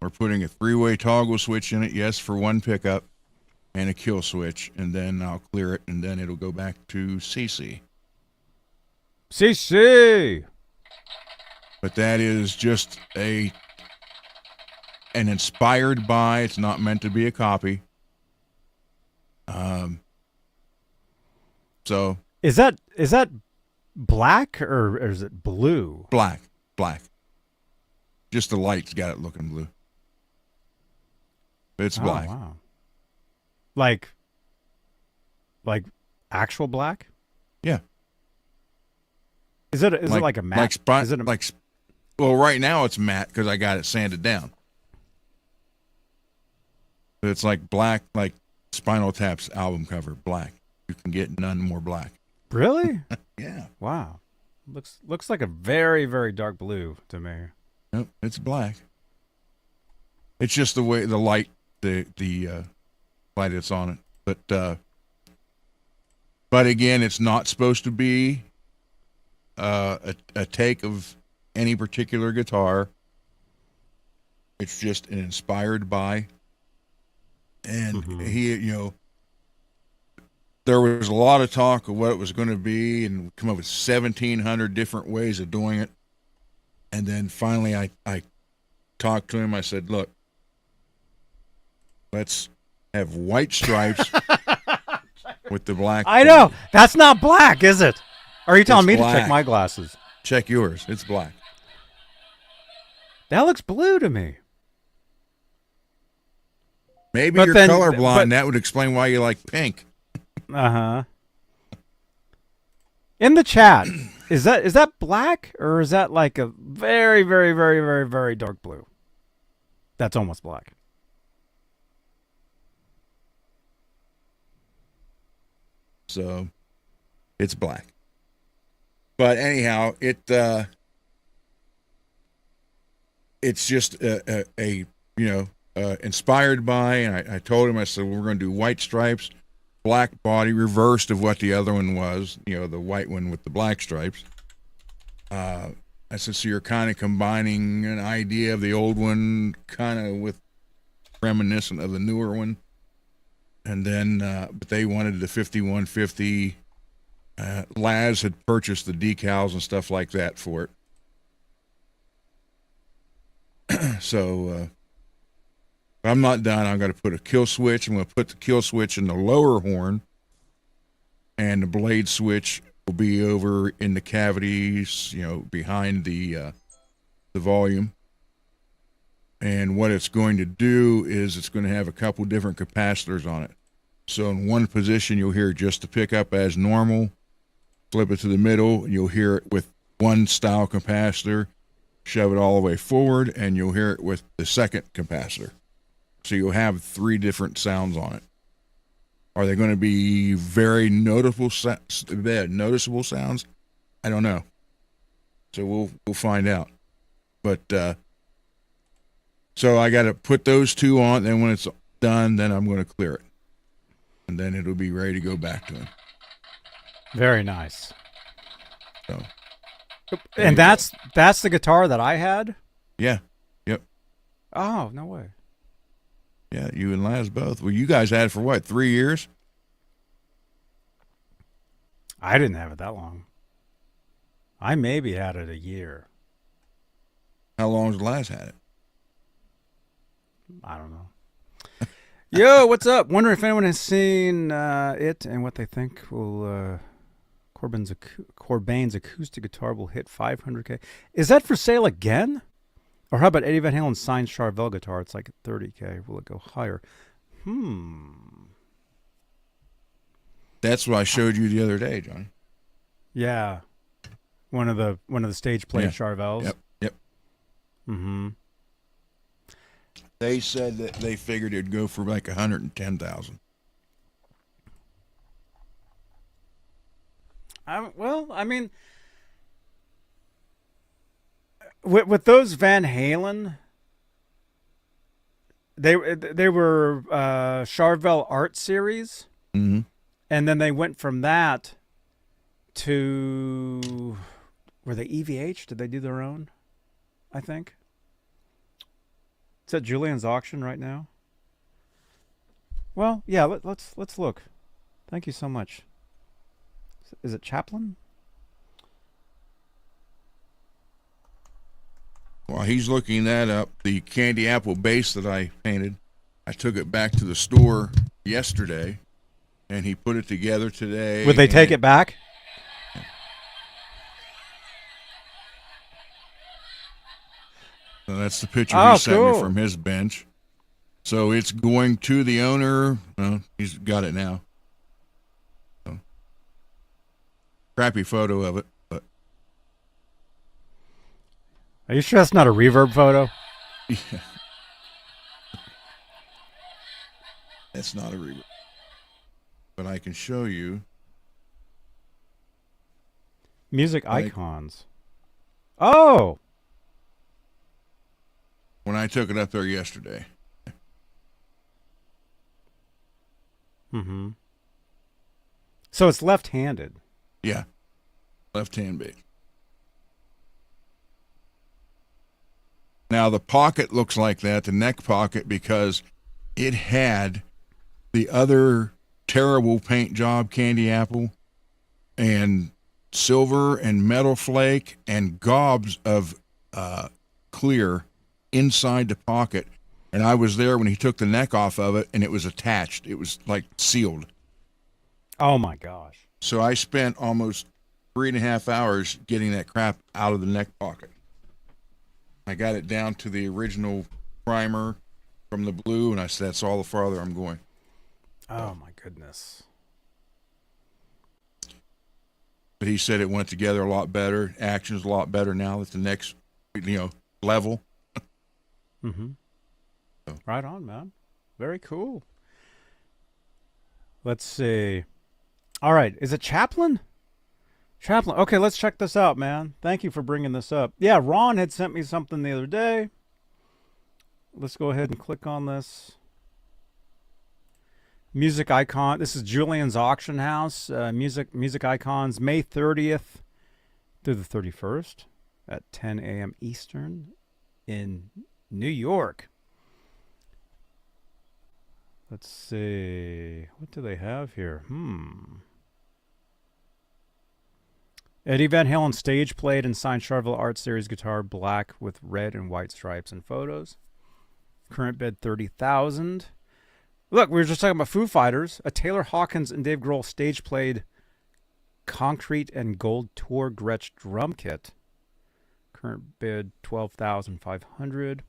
We're putting a 3-way toggle switch in it, yes, for 1 pickup, and a kill switch, and then I'll clear it, and then it'll go back to CC. CC. But that is just an inspired by. It's not meant to be a copy. So Is that black or is it blue? black. Just the light's got it looking blue. But it's black. Oh, wow. Like actual black? Yeah. Is it like a matte? Is it well, right now it's matte because I got it sanded down. But it's like black, like Spinal Tap's album cover, black. You can get none more black. really? Yeah. Wow. Looks like a very, very dark blue to me. Nope, it's black. It's just the way the light, the light that's on it. But again, it's not supposed to be a take of any particular guitar. It's just an inspired by. And there was a lot of talk of what it was going to be, and come up with 1,700 different ways of doing it. And then finally I talked to him. I said, look, let's have white stripes with the black. I know. That's not black, is it? Or are you telling me It's to check black. my glasses? Check yours. It's black. That looks blue to me. Maybe But you're then- colorblind. but- That would explain why you like pink. Uh-huh. In the chat, is that black or is that like a very, very, very, very, very dark blue? That's almost black. So It's black. But anyhow, it's just a inspired by, and I told him, I said, well, we're going to do white stripes, black body, reversed of what the other one was, the white one with the black stripes. I said, so you're kind of combining an idea of the old one kind of with reminiscent of the newer one. And then, but they wanted the 5150. Laz had purchased the decals and stuff like that for it. So, I'm not done. I'm going to put a kill switch. I'm going to put the kill switch in the lower horn, and the blade switch will be over in the cavities, behind the volume. And what it's going to do is it's going to have a couple different capacitors on it. So in one position, you'll hear just the pickup as normal. Flip it to the middle, and you'll hear it with one style capacitor. Shove it all the way forward, and you'll hear it with the second capacitor. So you'll have 3 different sounds on it. Are they going to be very noticeable sounds? I don't know. So we'll find out. But so I got to put those 2 on. Then when it's done, then I'm going to clear it, and then it'll be ready to go back to him. Very nice. So, and that's the guitar that I had? Yeah. Yep. Oh, no way. Yeah, you and Laz both. Well, you guys had it for what, 3 years? I didn't have it that long. I maybe had it a year. How long has Laz had it? I don't know. Yo, what's up? Wondering if anyone has seen it and what they think will Cobain's acoustic guitar will hit $500K. Is that for sale again? Or how about Eddie Van Halen's signed Charvel guitar? It's like $30K. Will it go higher? That's what I showed you the other day, Johnny. Yeah, one of the stage played Charvels. Yep. Mm-hmm. They said that they figured it'd go for like 110,000. Well, I mean, with those Van Halen, they were Charvel Art Series, Mm-hmm. and then they went from that to, were they EVH? Did they do their own? I think. It's at Julien's auction right now. Well, yeah. Let's look. Thank you so much. Is it Chaplin? While he's looking that up, the candy apple base that I painted, I took it back to the store yesterday, and he put it together today. Would they take it back? So that's the picture he sent me from his bench. So it's going to the owner. Well, he's got it now. So, crappy photo of it, but Are you sure that's not a reverb photo? yeah. That's not a reverb. But I can show you. Music icons. Oh! When I took it up there yesterday. Mm-hmm. So it's left-handed. Yeah. Left-hand bass. Now the pocket looks like that, the neck pocket, because it had the other terrible paint job candy apple and silver and metal flake and gobs of clear inside the pocket. And I was there when he took the neck off of it, and it was attached. It was like sealed. Oh my gosh. So I spent almost 3.5 hours getting that crap out of the neck pocket. I got it down to the original primer from the blue, and I said, that's all the farther I'm going. Oh my goodness. But he said it went together a lot better. Action's a lot better now that the next, level. Mm-hmm. So. Right on, man. Very cool. Let's see. All right. Is it Chaplin? Chaplain. Okay, let's check this out, man. Thank you for bringing this up. Yeah, Ron had sent me something the other day. Let's go ahead and click on this. Music icon. This is Julien's auction house. Music icons, May 30th through the 31st at 10 a.m. Eastern in New York. Let's see. What do they have here? Eddie Van Halen stage played and signed Charvel Art Series guitar, black with red and white stripes and photos. Current bid $30,000. Look, we were just talking about Foo Fighters. A Taylor Hawkins and Dave Grohl stage played concrete and gold tour Gretsch drum kit. Current bid $12,500.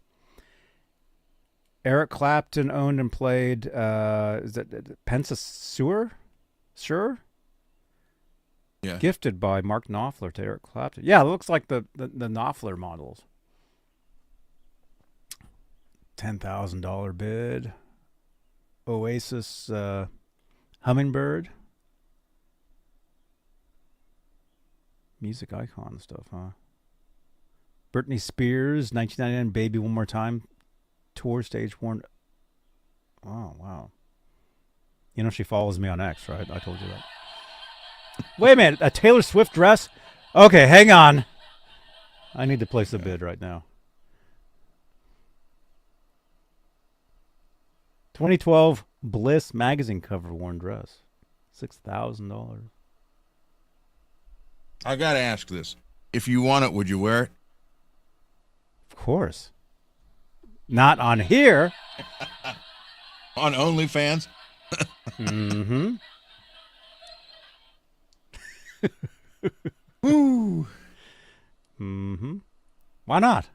Eric Clapton owned and played. Is that Pensa Sewer? Sure. Yeah. Gifted by Mark Knopfler to Eric Clapton. Yeah, it looks like the Knopfler models. $10,000 bid. Oasis Hummingbird. Music icon stuff, huh? Britney Spears, 1999 Baby One More Time. Tour stage worn. Oh, wow. You know she follows me on X, right? I told you that. Wait a minute, a Taylor Swift dress? Okay, hang on. I need to place a bid right now. 2012 Bliss magazine cover worn dress. $6,000. I got to ask this. If you want it, would you wear it? Of course. Not on here. On OnlyFans? Mm-hmm. Woo! Mm-hmm. Why not?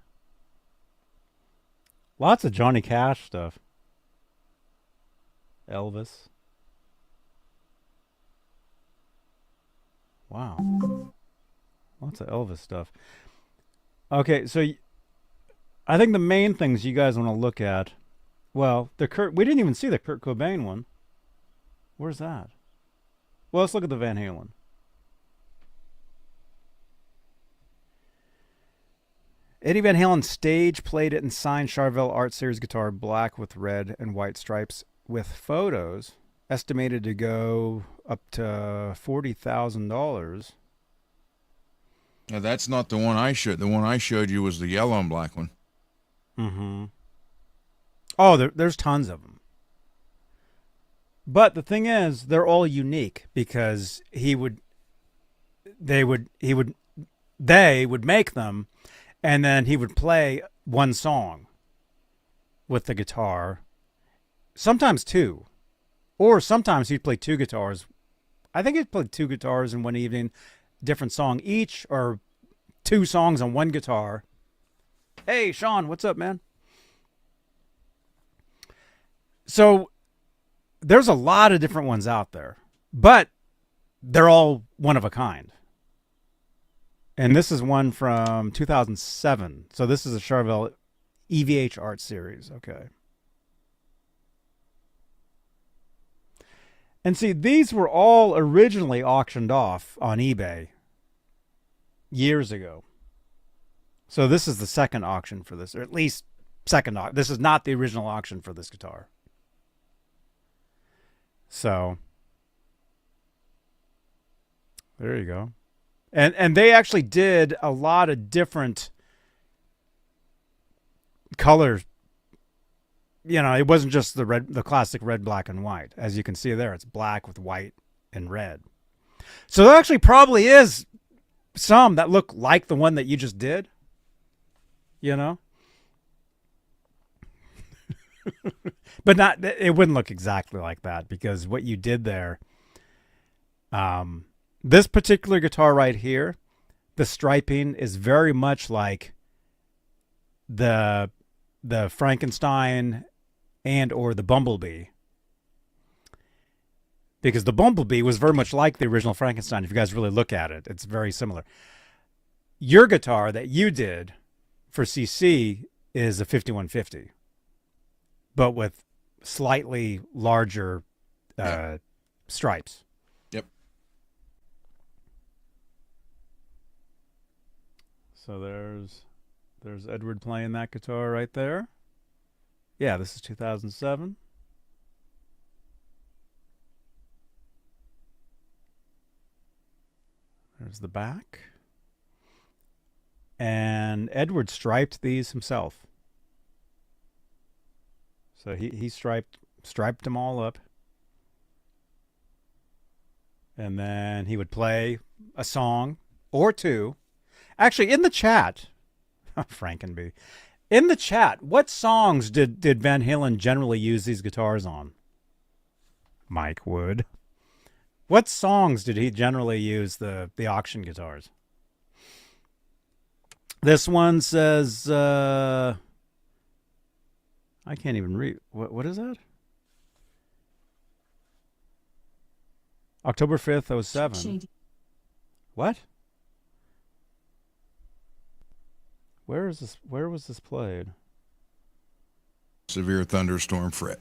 Lots of Johnny Cash stuff. Elvis. Wow. Lots of Elvis stuff. Okay, so I think the main things you guys want to look at, well, we didn't even see the Kurt Cobain one. Where's that? Well, let's look at the Van Halen. Eddie Van Halen stage played it and signed Charvel Art Series guitar, black with red and white stripes with photos, estimated to go up to $40,000. Now, that's not the one I showed. The one I showed you was the yellow and black one. Mm-hmm. Oh, there's tons of them. But the thing is, they're all unique because they would make them, and then he would play one song with the guitar, sometimes two, or sometimes he'd play two guitars. I think he'd play two guitars in one evening, different song each, or two songs on one guitar. Hey, Sean, what's up, man? So there's a lot of different ones out there, but they're all one of a kind. And this is one from 2007. So this is a Charvel EVH art series. Okay. And see, these were all originally auctioned off on eBay years ago. So this is the second auction for this, or at least second auction. This is not the original auction for this guitar. So there you go. And they actually did a lot of different colors. You know, it wasn't just the classic red, black, and white. As you can see there, it's black with white and red. So there actually probably is some that look like the one that you just did. You know? But it wouldn't look exactly like that because what you did there, this particular guitar right here, the striping is very much like the Frankenstein and or the Bumblebee. Because the Bumblebee was very much like the original Frankenstein. If you guys really look at it, it's very similar. Your guitar that you did for CC is a 5150, but with slightly larger stripes. Yep. So there's Edward playing that guitar right there. Yeah, this is 2007. There's the back. And Edward striped these himself. So he striped them all up. And then he would play a song or two. Actually, in the chat, Frankenby, in the chat, what songs did Van Halen generally use these guitars on? Mike Wood. What songs did he generally use the auction guitars? This one says, I can't even read. What is that? October 5th, 07. What? Where is this? Where was this played? Severe thunderstorm threat.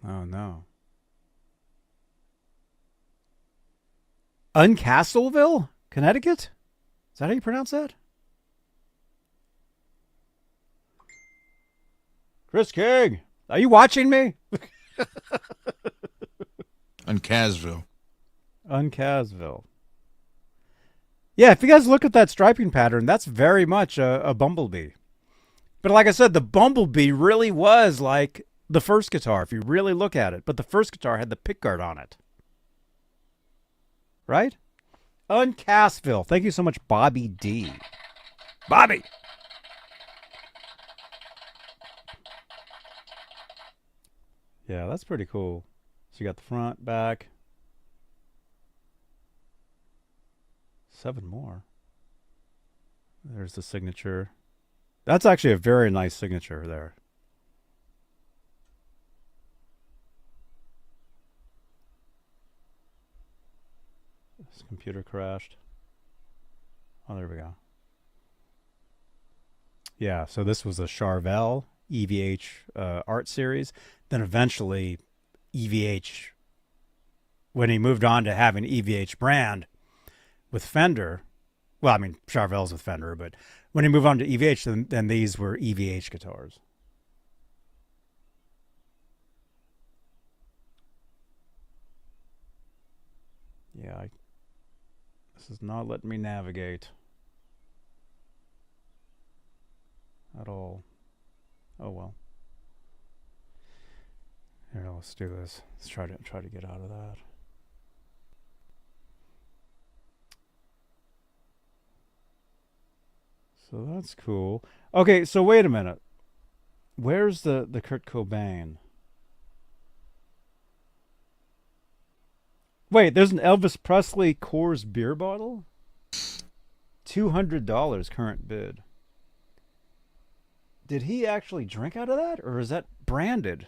Oh, no. Uncastleville, Connecticut? Is that how you pronounce that? Chris King, are you watching me? Uncasville. Uncasville. Yeah, if you guys look at that striping pattern, that's very much a bumblebee. But like I said, the bumblebee really was like the first guitar, if you really look at it. But the first guitar had the pickguard on it. Right? Uncastville. Thank you so much, Bobby D. Bobby! Yeah, that's pretty cool. So you got the front, back. 7 more. There's the signature. That's actually a very nice signature there. This computer crashed. Oh, there we go. Yeah, so this was a Charvel EVH art series. Then eventually EVH, when he moved on to having EVH brand with Fender, well, I mean, Charvel's with Fender, but when he moved on to EVH, then these were EVH guitars. Yeah, this is not letting me navigate at all. Oh well. Here, let's do this. Let's try to get out of that. So that's cool. Okay, so wait a minute. Where's the Kurt Cobain? Wait, there's an Elvis Presley Coors beer bottle? $200 current bid. Did he actually drink out of that, or is that branded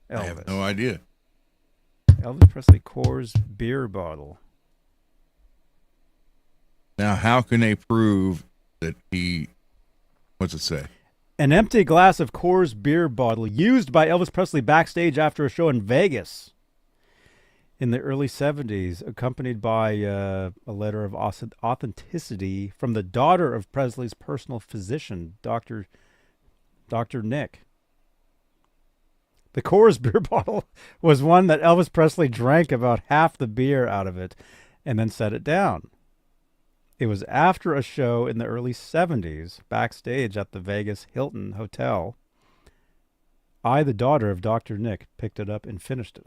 Elvis? I have no idea. Elvis Presley Coors beer bottle. Now, how can they prove that he... What's it say? An empty glass of Coors beer bottle used by Elvis Presley backstage after a show in Vegas in the early 70s, accompanied by a letter of authenticity from the daughter of Presley's personal physician, Dr. Nick. The Coors beer bottle was one that Elvis Presley drank about half the beer out of it and then set it down. It was after a show in the early 70s, backstage at the Vegas Hilton Hotel. I, the daughter of Dr. Nick, picked it up and finished it.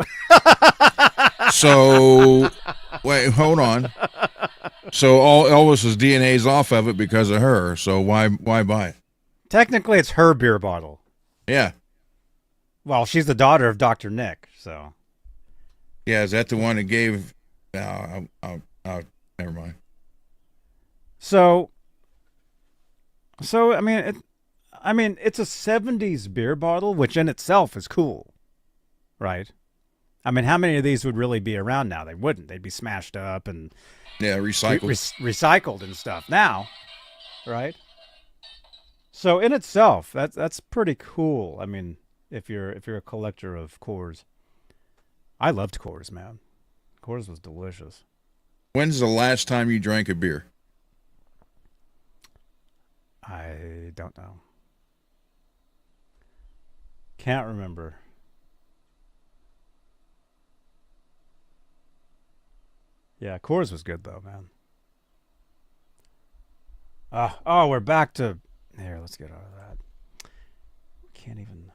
So, wait, hold on. So all Elvis's DNA's off of it because of her. So why buy it? Technically, it's her beer bottle. Yeah. Well, she's the daughter of Dr. Nick, so. Yeah, is that the one that gave... never mind. So I mean, it's a 70s beer bottle, which in itself is cool, right? I mean, how many of these would really be around now? They wouldn't. They'd be smashed up and recycled, recycled and stuff now, right? So in itself, that's pretty cool. I mean, if you're a collector of Coors, I loved Coors, man. Coors was delicious. When's the last time you drank a beer? I don't know. Can't remember. Yeah, Coors was good though, man. Oh, we're back to here. Let's get out of that. Can't even.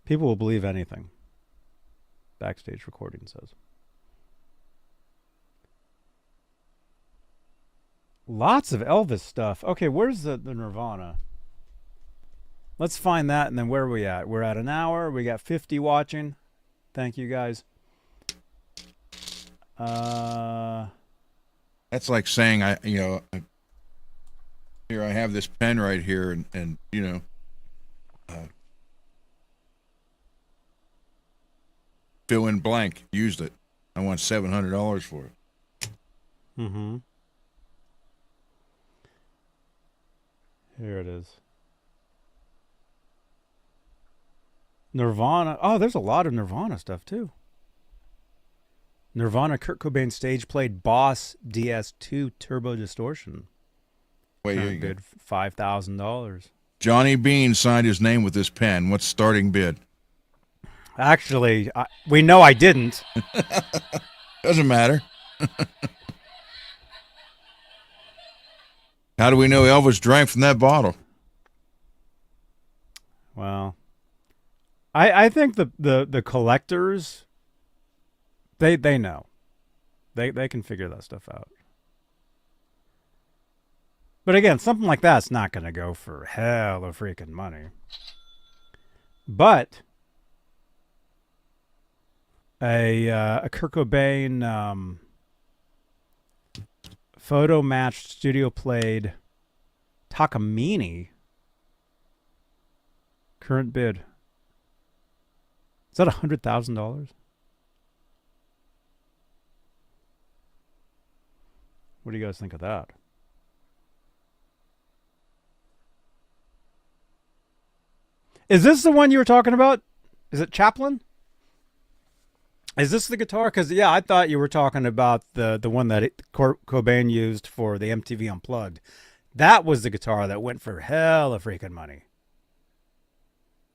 People will believe anything. Backstage recording says. Lots of Elvis stuff. Okay, where's the Nirvana? Let's find that, and then where are we at? We're at an hour. We got 50 watching. Thank you, guys. That's like saying here I have this pen right here, and fill in blank. Used it. I want $700 for it. Mm-hmm. Here it is. Nirvana. Oh, there's a lot of Nirvana stuff, too. Nirvana Kurt Cobain stage played Boss DS2 Turbo Distortion. Wait, here you go. Bid $5,000. Johnny Beane signed his name with this pen. What's starting bid? Actually, we know I didn't. Doesn't matter. How do we know Elvis drank from that bottle? Well, I think the collectors, they know. They can figure that stuff out. But again, something like that's not going to go for hell of freaking money. But a Kurt Cobain photo matched studio played Takamine. Current bid. Is that $100,000? What do you guys think of that? Is this the one you were talking about? Is it Chaplin? Is this the guitar? Because, yeah, I thought you were talking about the one that Cobain used for the MTV Unplugged. That was the guitar that went for hell of freaking money.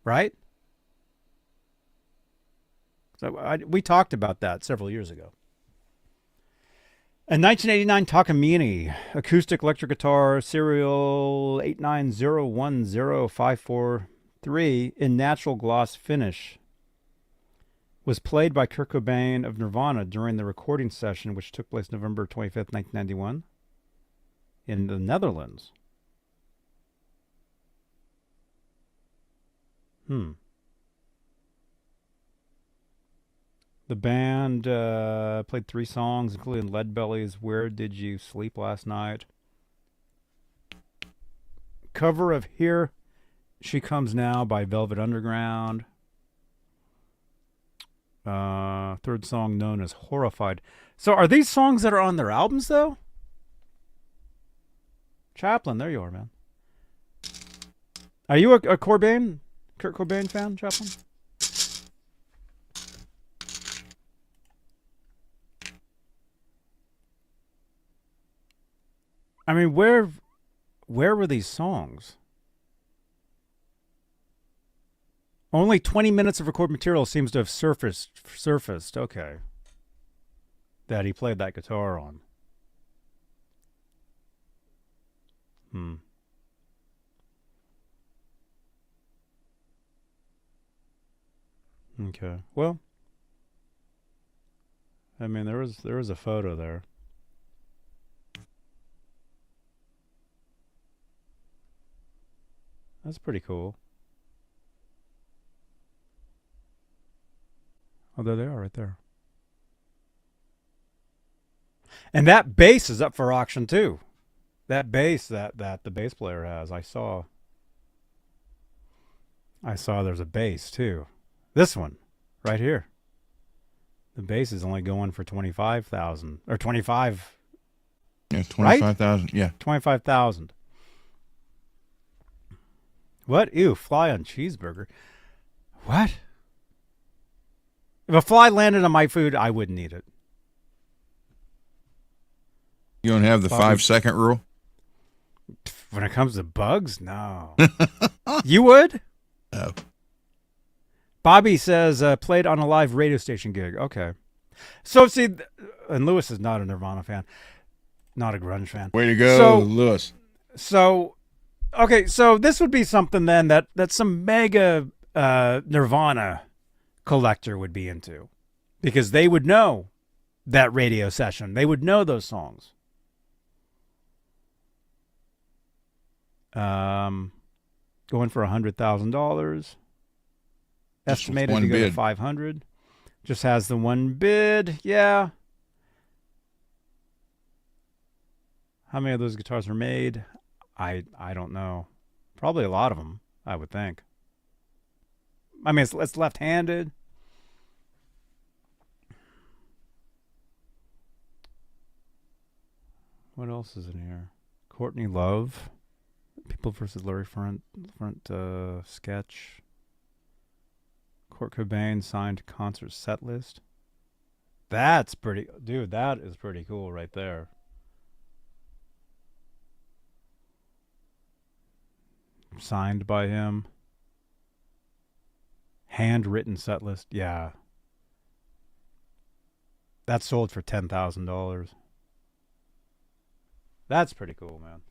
Right? So we talked about that several years ago. A 1989 Takamine acoustic electric guitar, serial 8901054 in natural gloss finish, was played by Kurt Cobain of Nirvana during the recording session, which took place November 25th, 1991, in the Netherlands. The band played 3 songs, including Leadbelly's "Where Did You Sleep Last Night?" Cover of "Here She Comes Now" by Velvet Underground. Third song known as "Horrified." So are these songs that are on their albums, though? Chaplin, there you are, man. Are you a Kurt Cobain fan, Chaplin? I mean, where were these songs? Only 20 minutes of recorded material seems to have surfaced. Okay. That he played that guitar on. Okay. Well, I mean, there was a photo there. That's pretty cool. Oh, there they are right there. And that bass is up for auction too. That bass that the bass player has. I saw there's a bass too. This one right here. The bass is only going for 25,000 or 25. Yeah, 25,000. Right? Yeah. 25,000. What? Ew, fly on cheeseburger. What? If a fly landed on my food, I wouldn't eat it. You don't have the Bobby. 5-second rule? When it comes to bugs, no. You would? No. Bobby says, played on a live radio station gig. Okay. So, see, and Lewis is not a Nirvana fan, not a grunge fan. Way to go, Lewis. So, okay, so this would be something then that some mega Nirvana collector would be into, because they would know that radio session. They would know those songs. Going for $100,000. Estimated to go to 500. Just has the one bid. Yeah. How many of those guitars are made? I don't know. Probably a lot of them, I would think. I mean, it's left-handed. What else is in here? Courtney Love. People versus Larry Front sketch. Kurt Cobain signed concert set list. That's pretty, dude, that is pretty cool right there. Signed by him. Handwritten set list. Yeah. That sold for $10,000. That's pretty cool, man.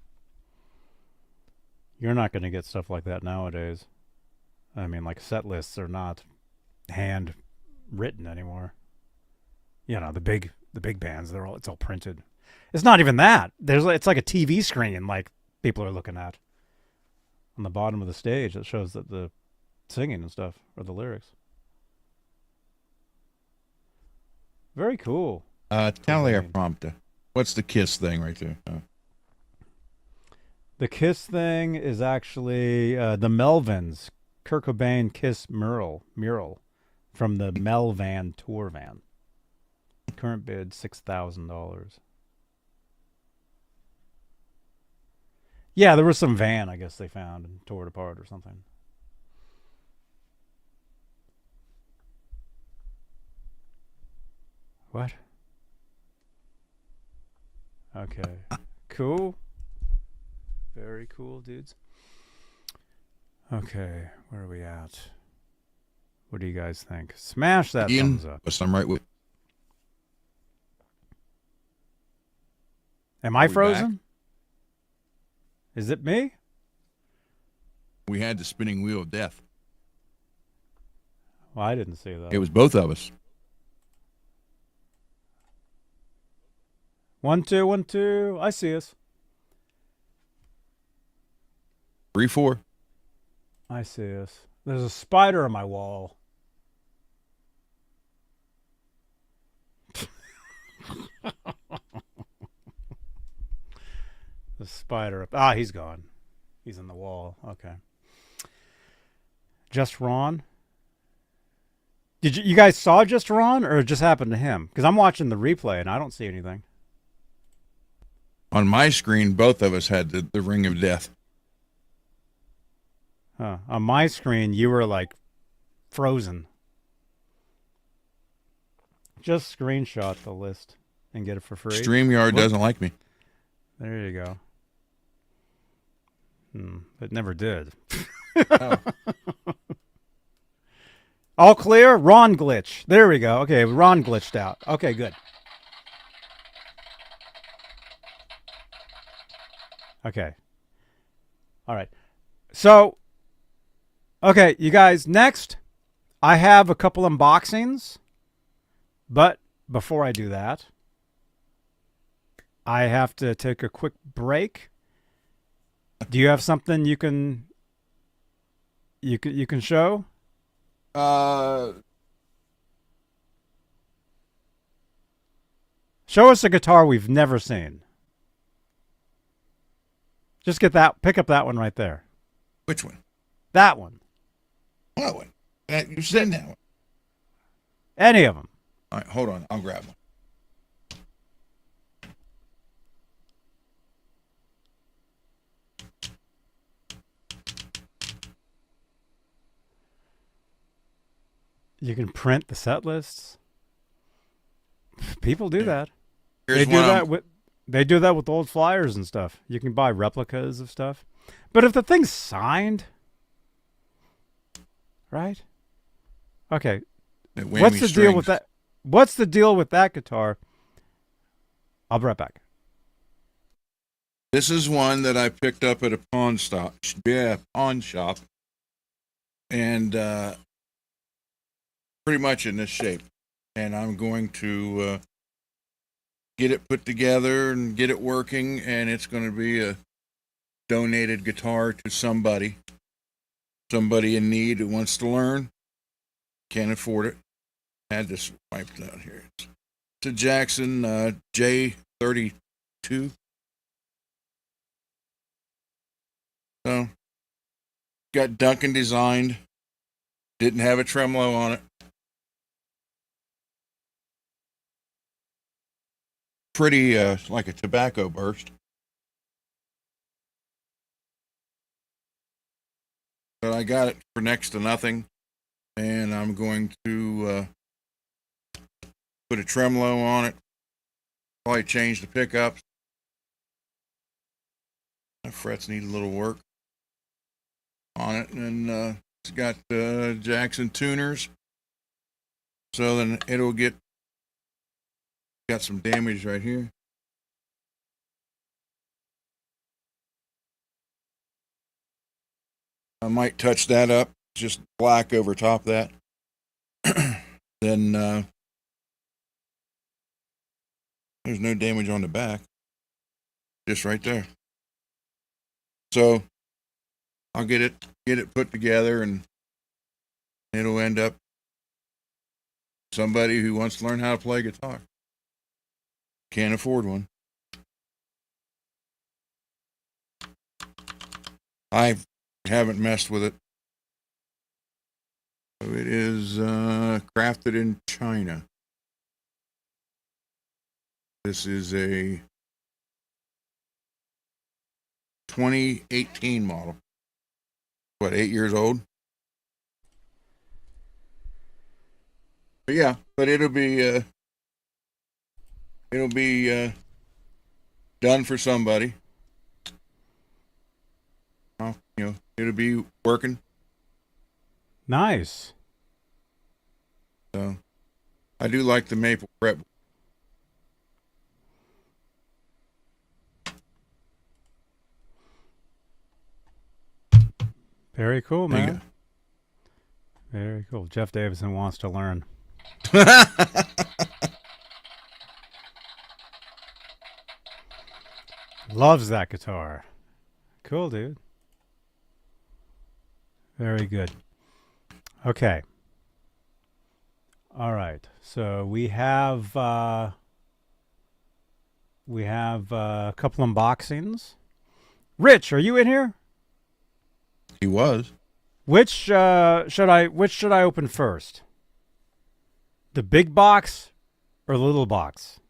You're not going to get stuff like that nowadays. I mean, like, set lists are not hand written anymore. You know, the big bands, it's all printed. It's not even that. It's like a TV screen, like people are looking at on the bottom of the stage that shows that the singing and stuff, or the lyrics. Very cool. Teleprompter. What's the Kiss thing right there? The Kiss thing is actually the Melvins. Kurt Cobain Kiss mural from the Melvan tour van. Current bid $6,000. Yeah, there was some van, I guess, they found and tore it apart or something. What? Okay. Cool. Very cool, dudes. Okay, where are we at? What do you guys think? Smash that thumbs up. Yes, I'm right with. Am I frozen? Back? Is it me? We had the spinning wheel of death. Well, I didn't see that. It was both of us. 1 2 1 2. I see us. 3 4. I see us. There's a spider on my wall. The spider. He's gone. He's in the wall. Okay. Just Ron. Did you guys saw Just Ron, or it just happened to him? Because I'm watching the replay and I don't see anything. On my screen, both of us had the ring of death. Huh. On my screen, you were like frozen. Just screenshot the list and get it for free. StreamYard doesn't like me. There you go. It never did. Oh. All clear? Ron glitch. There we go. Okay, Ron glitched out. Okay, good. Okay. All right. So, okay, you guys, next, I have a couple unboxings. But before I do that, I have to take a quick break. Do you have something you can show? Show us a guitar we've never seen. Just pick up that one right there. Which one? That one. That one. You've seen that one. Any of them. All right, hold on. I'll grab one. You can print the set lists. People do that. Here's they do that with. They do that with old flyers and stuff. You can buy replicas of stuff. But if the thing's signed, right? Okay. What's the deal with that? What's the deal with that guitar? I'll be right back. This is one that I picked up at a pawn shop. Yeah, pawn shop. And pretty much in this shape. And I'm going to get it put together and get it working, and it's going to be a donated guitar to somebody in need who wants to learn, can't afford it. Had this wiped out here. It's a Jackson J32. So got Duncan designed, didn't have a tremolo on it. Pretty like a tobacco burst. But I got it for next to nothing, and I'm going to put a tremolo on it, probably change the pickups. The frets need a little work on it, and it's got Jackson tuners, so then it'll got some damage right here. I might touch that up, just black over top of that. Then there's no damage on the back, just right there. So I'll get it put together, and it'll end up somebody who wants to learn how to play guitar. Can't afford one. I haven't messed with it. So it is crafted in China. This is a 2018 model. What, 8 years old? But yeah, but it'll be done for somebody. It'll be working. Nice. So I do like the maple fret. Very cool, man. Very cool. Jeff Davison wants to learn. Loves that guitar. Cool, dude. Very good. Okay. All right. So we have a couple unboxings. Rich, are you in here? He was. Which should I open first? The big box or the little box?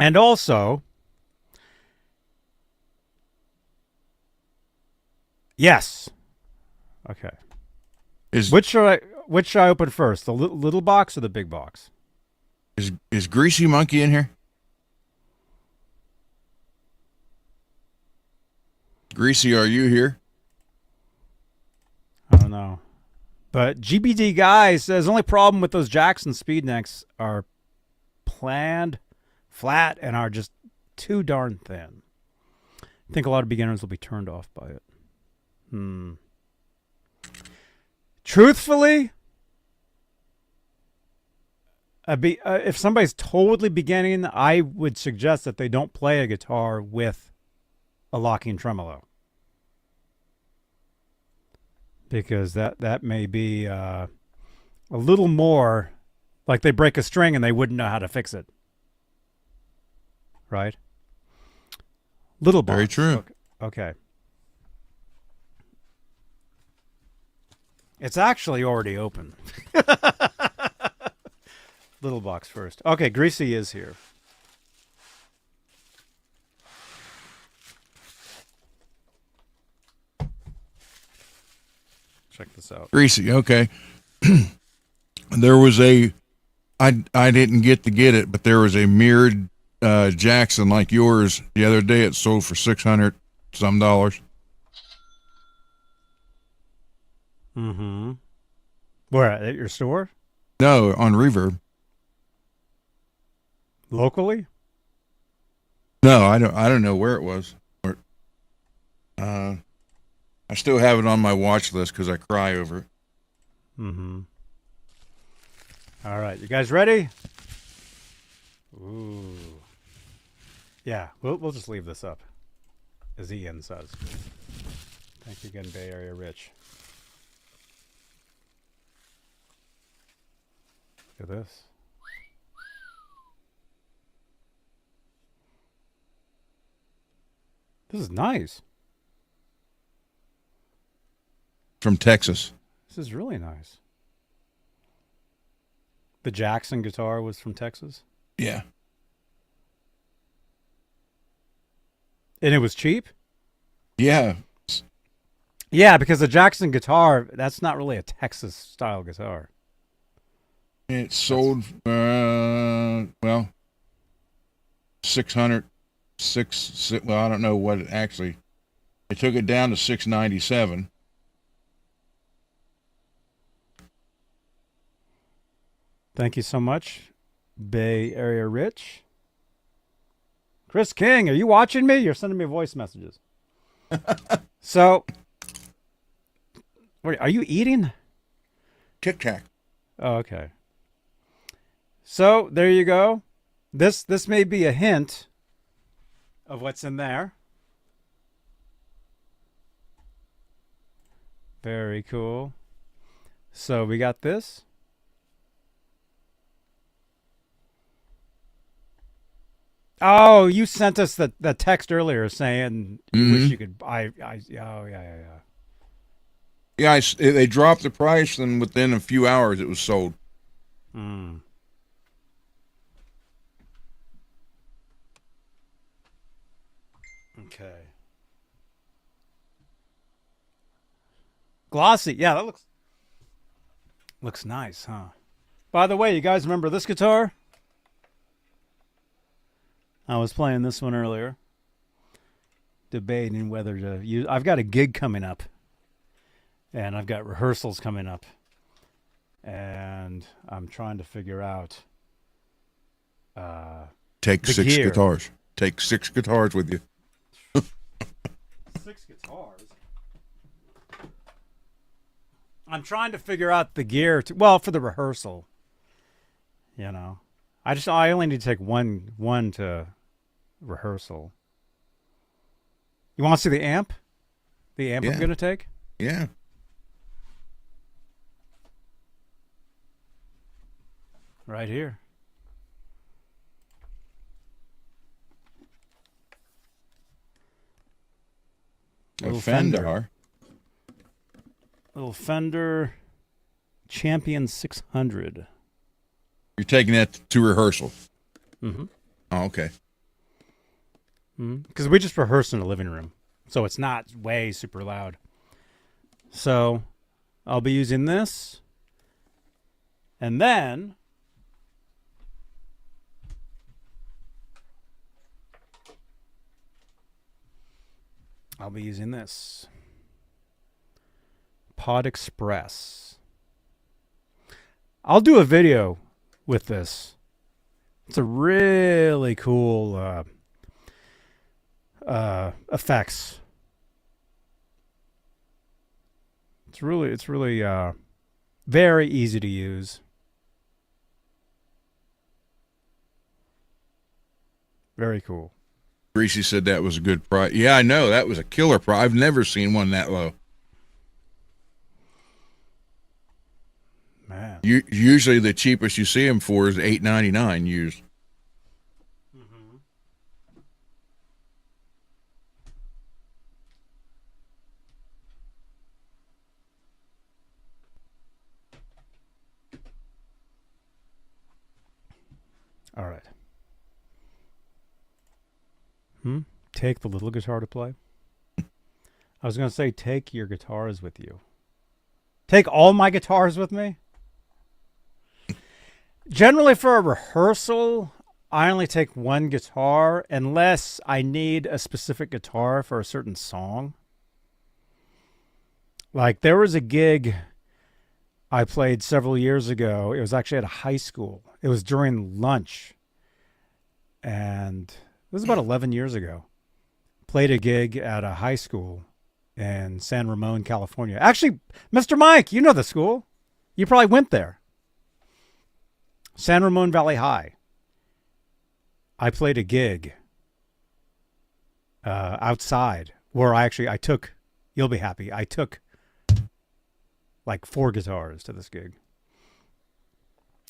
And also, yes. Okay. Which should I open first? The little box or the big box? Is Greasy Monkey in here? Greasy, are you here? I don't know. But GBD Guy says the only problem with those Jackson speed necks are planned flat and are just too darn thin. I think a lot of beginners will be turned off by it. Truthfully, if somebody's totally beginning, I would suggest that they don't play a guitar with a locking tremolo, because that may be a little more like they break a string and they wouldn't know how to fix it. Right? Little box. Very true. Okay. It's actually already open. Little box first. Okay, Greasy is here. Check this out. Greasy, okay. There was a I didn't get it, but there was a mirrored Jackson like yours the other day. It sold for $600 some. Mm-hmm. Where, at your store? No, on Reverb. Locally? No, I don't know where it was. I still have it on my watch list because I cry over it. Mm-hmm. All right, you guys ready? Ooh. Yeah, we'll just leave this up, as Ian says. Thank you again, Bay Area Rich. Look at this. This is nice. From Texas. This is really nice. The Jackson guitar was from Texas? Yeah. And it was cheap? Yeah. Yeah, because the Jackson guitar, that's not really a Texas style guitar. It sold, well, 600, well, I don't know what it actually, they took it down to 697. Thank you so much, Bay Area Rich. Chris King, are you watching me? You're sending me voice messages. So, wait, are you eating? Tic Tac. Oh, okay. So, there you go. This may be a hint of what's in there. Very cool. So, we got this. Oh, you sent us the text earlier saying you wish you could buy. Yeah. Yeah, they dropped the price, and within a few hours it was sold. Mm. Okay. Glossy. Yeah, that looks nice, huh? By the way, you guys remember this guitar? I was playing this one earlier, debating whether to use. I've got a gig coming up, and I've got rehearsals coming up, and I'm trying to figure out. Take the 6 gear. guitars. Take 6 guitars with you. 6 guitars. I'm trying to figure out the gear for the rehearsal. You know, I only need to take one to rehearsal. You want to see the amp? The amp I'm going to take? Yeah. Right here. A Fender. Little Fender Champion 600. You're taking that to rehearsal? Mm-hmm. Oh, okay. Because we just rehearsed in the living room, so it's not way super loud. So I'll be using this, and then I'll be using this Pod Express. I'll do a video with this. It's a really cool effects. It's really very easy to use. Very cool. Freese said that was a good price. Yeah, I know. That was a killer price. I've never seen one that low. Man. Usually the cheapest you see them for is $8.99 used. Mm-hmm. All right. Take the little guitar to play. I was going to say take your guitars with you. Take all my guitars with me? Generally, for a rehearsal, I only take one guitar unless I need a specific guitar for a certain song. Like, there was a gig I played several years ago. It was actually at a high school. It was during lunch. And it was about 11 years ago. Played a gig at a high school in San Ramon, California. Actually, Mr. Mike, you know the school. You probably went there. San Ramon Valley High. I played a gig outside where I took, you'll be happy, I took like 4 guitars to this gig.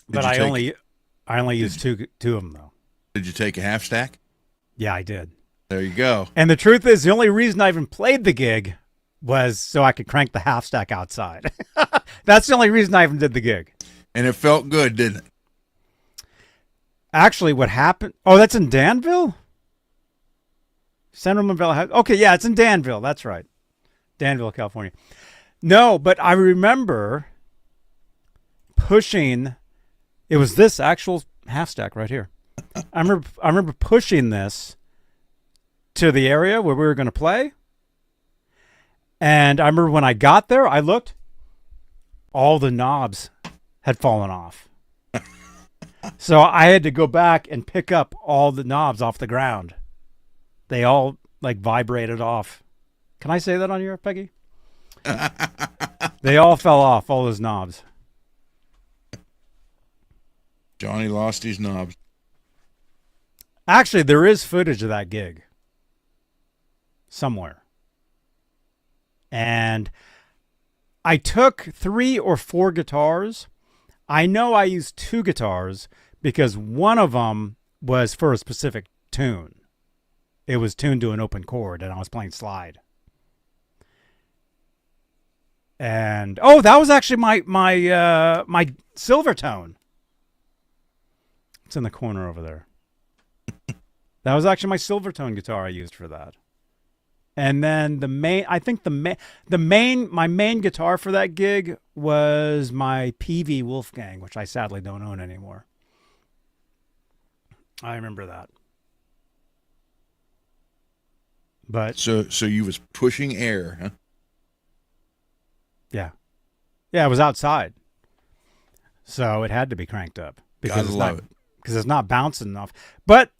But I only used two of them though. Did you take a half stack? Yeah, I did. There you go. And the truth is, the only reason I even played the gig was so I could crank the half stack outside. That's the only reason I even did the gig. And it felt good, didn't it? Actually, what happened? Oh, that's in Danville? San Ramon Valley. Okay, yeah, it's in Danville. That's right. Danville, California. No, but I remember pushing. It was this actual half stack right here. I remember pushing this to the area where we were going to play. And I remember when I got there, I looked. All the knobs had fallen off. So I had to go back and pick up all the knobs off the ground. They all like vibrated off. Can I say that on here, Peggy? They all fell off, all those knobs. Johnny lost his knobs. Actually, there is footage of that gig somewhere. And I took 3 or 4 guitars. I know I used 2 guitars because one of them was for a specific tune. It was tuned to an open chord, and I was playing slide. And that was actually my silver tone. It's in the corner over there. That was actually my silver tone guitar I used for that. And then my main guitar for that gig was my PV Wolfgang, which I sadly don't own anymore. I remember that. But so you was pushing air, huh? Yeah. Yeah, it was outside. So it had to be cranked up because it's not bouncing enough. But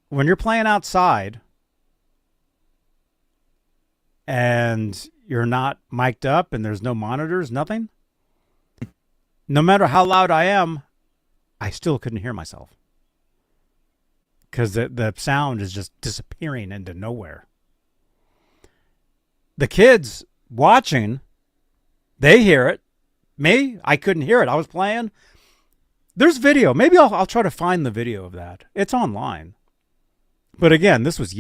when you're playing outside and you're not mic'd up and there's no monitors, nothing, no matter how loud I am, I still couldn't hear myself because the sound is just disappearing into nowhere. The kids watching, they hear it. Me, I couldn't hear it. I was playing. There's video. Maybe I'll try to find the video of that. It's online. But again, this was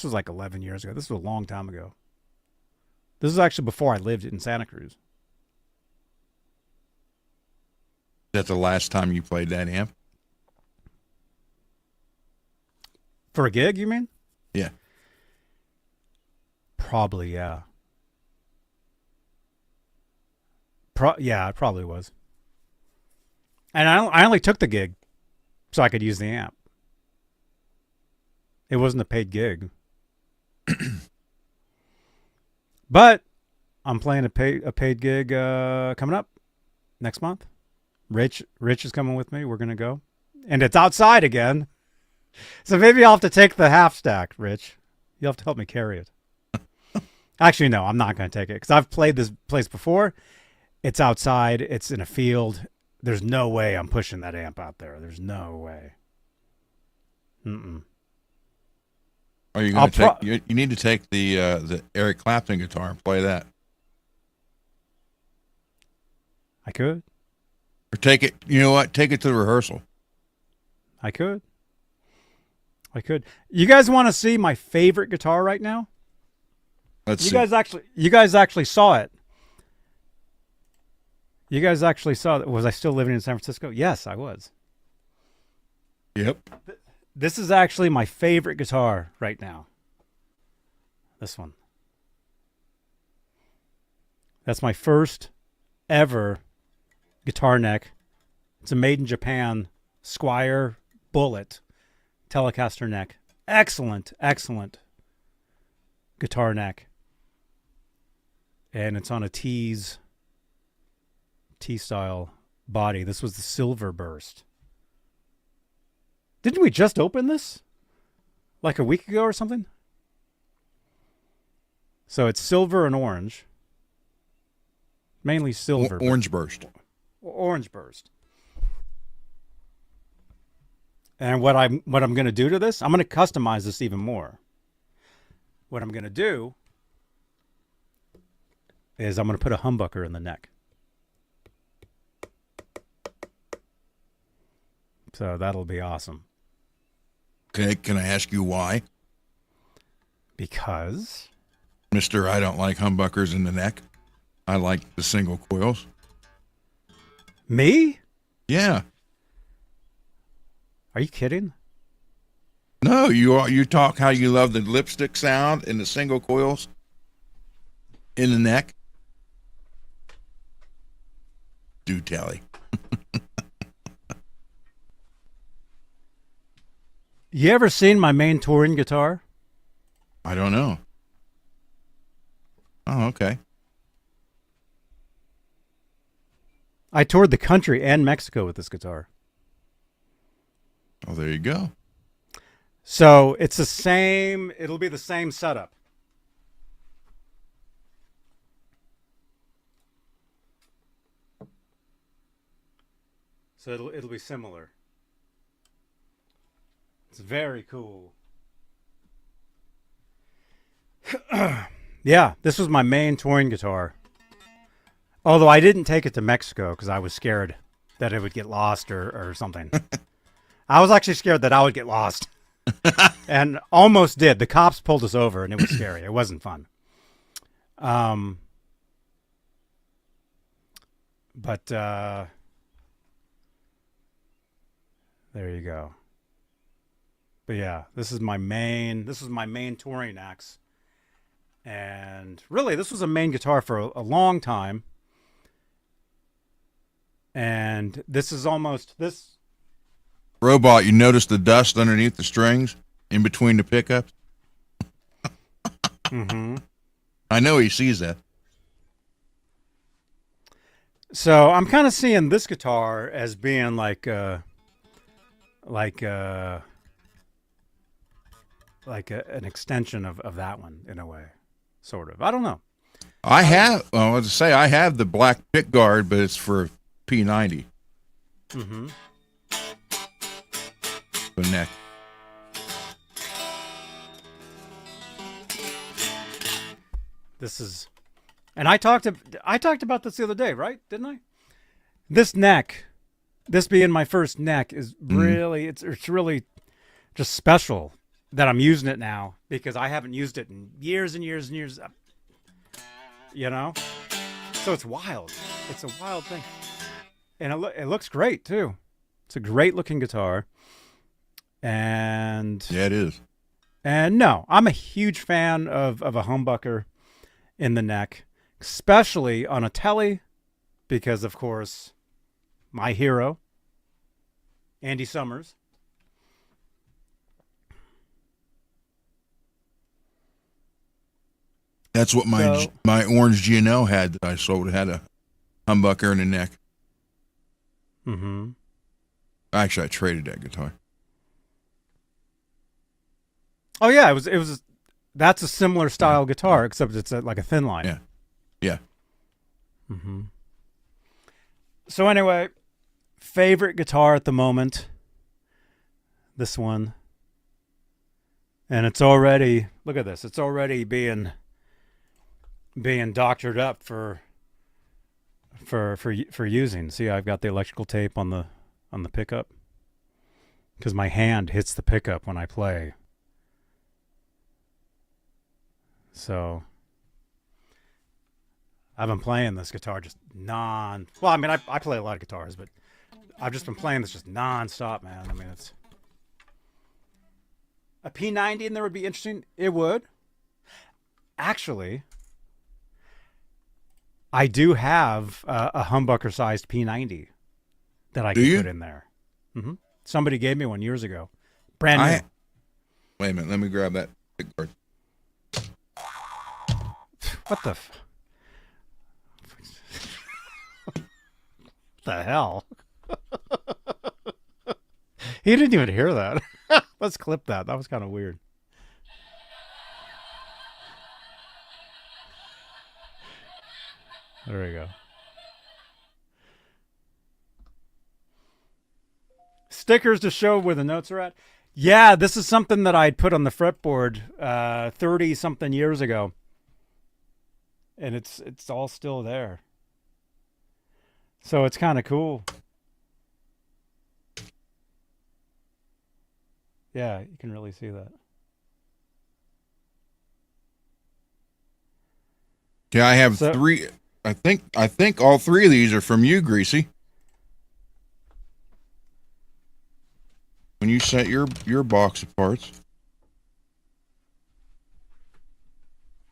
like 11 years ago. This was a long time ago. This is actually before I lived in Santa Cruz. Is that the last time you played that amp? For a gig, you mean? Yeah. Probably, yeah. Yeah, it probably was. And I only took the gig so I could use the amp. It wasn't a paid gig. But I'm playing a paid gig coming up next month. Rich is coming with me. We're going to go. And it's outside again. So maybe I'll have to take the half stack, Rich. You'll have to help me carry it. Actually, no, I'm not going to take it because I've played this place before. It's outside. It's in a field. There's no way I'm pushing that amp out there. There's no way. Are you going to take? You need to take the Eric Clapton guitar and play that. I could. Or take it. You know what? Take it to the rehearsal. I could. You guys want to see my favorite guitar right now? Let's see. You guys actually saw it. You guys actually saw it. Was I still living in San Francisco? Yes, I was. Yep. This is actually my favorite guitar right now. This one. That's my first ever guitar neck It's a made in Japan Squire Bullet Telecaster neck. Excellent, excellent guitar neck. And it's on a TEASE T-style body. This was the Silver Burst. Didn't we just open this? Like a week ago or something? So it's silver and orange. Mainly silver. Orange Burst. Orange Burst. And what I'm going to do to this, I'm going to customize this even more. What I'm going to do is I'm going to put a humbucker in the neck. So that'll be awesome. Can I ask you why? Because? Mister, I don't like humbuckers in the neck. I like the single coils. Me? Yeah. Are you kidding? No, you talk how you love the lipstick sound and the single coils in the neck. Do tally. You ever seen my main touring guitar? I don't know. Oh, okay. I toured the country and Mexico with this guitar. Oh, there you go. So it's the same, it'll be the same setup. So it'll be similar. It's very cool. Yeah, this was my main touring guitar. Although I didn't take it to Mexico because I was scared that it would get lost or something. I was actually scared that I would get lost. And almost did. The cops pulled us over and it was scary. It wasn't fun. But there you go. But yeah, this was my main touring axe. And really, this was a main guitar for a long time. And this is almost this. Robot, you notice the dust underneath the strings in between the pickups? Mm-hmm. I know he sees that. So I'm kind of seeing this guitar as being like an extension of that one in a way, sort of. I don't know. I have the black pick guard, but it's for P90. Mm-hmm. The neck. This is, and I talked about this the other day, right? Didn't I? This neck, this being my first neck, is really it's really just special that I'm using it now because I haven't used it in years and years and years. You know, so it's wild. It's a wild thing, and it looks great too. It's a great looking guitar, and Yeah, it is. And no, I'm a huge fan of a humbucker in the neck, especially on a Tele, because of course, my hero, Andy Summers. That's what my orange GNL had that I sold. It had a humbucker in the neck. Mm-hmm. Actually, I traded that guitar. Oh yeah, it was. That's a similar style guitar, except it's like a thin line. Yeah, yeah. Mm-hmm. So anyway, favorite guitar at the moment. This one, and it's already, look at this. It's already being doctored up for using. See, I've got the electrical tape on the pickup because my hand hits the pickup when I play. So I've been playing this guitar just well, I mean, I play a lot of guitars, but I've just been playing this just non-stop, man. I mean, it's a P90 in there would be interesting. It would. Actually, I do have a humbucker-sized P90 that I Do can you? put in there. Hmm. Somebody gave me one years ago. Brand new. Wait a minute. Let me grab that pick guard. What the the hell? He didn't even hear that. Let's clip that. That was kind of weird. There we go. Stickers to show where the notes are at. Yeah, this is something that I'd put on the fretboard 30-something years ago. And it's all still there. So it's kind of cool. Yeah, you can really see that. Yeah, I have three. I think all three of these are from you, Greasy. When you set your box of parts.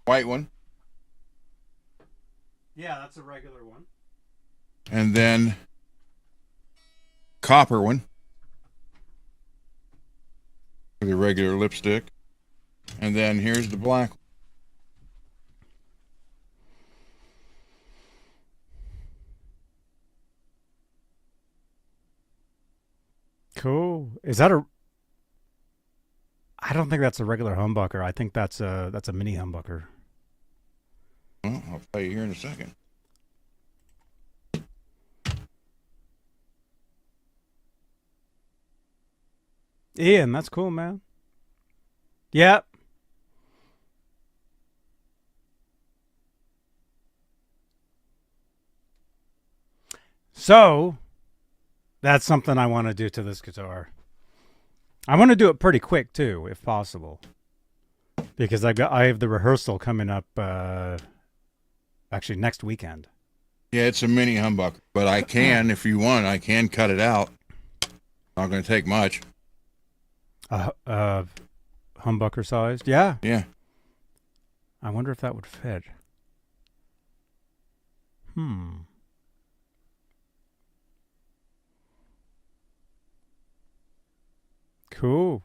White one. Yeah, that's a regular one. And then copper one. For the regular lipstick. And then here's the black one. Cool. Is that a... I don't think that's a regular humbucker. I think that's a mini humbucker. Well, I'll tell you here in a second. Ian, that's cool, man. Yep. So, that's something I want to do to this guitar. I want to do it pretty quick too, if possible, because I have the rehearsal coming up actually next weekend. Yeah, it's a mini humbucker, but I can, if you want, I can cut it out. Not going to take much. Humbucker sized, yeah. Yeah. I wonder if that would fit. Cool.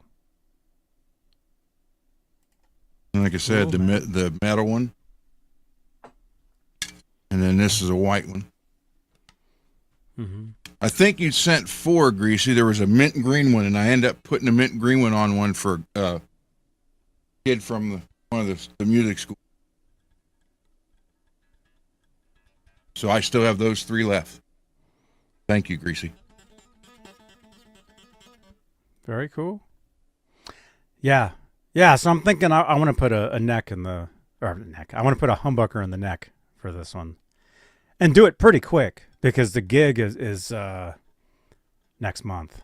And like I said, Cool, the metal one, and then this is a white one. Mm-hmm. I think you sent 4, Greasy. There was a mint green one, and I ended up putting a mint green one on one for a kid from one of the music school. So I still have those 3 left. Thank you, Greasy. Very cool. Yeah. Yeah, so I'm thinking I want to put a neck in the... Or neck. I want to put a humbucker in the neck for this one. And do it pretty quick, because the gig is next month.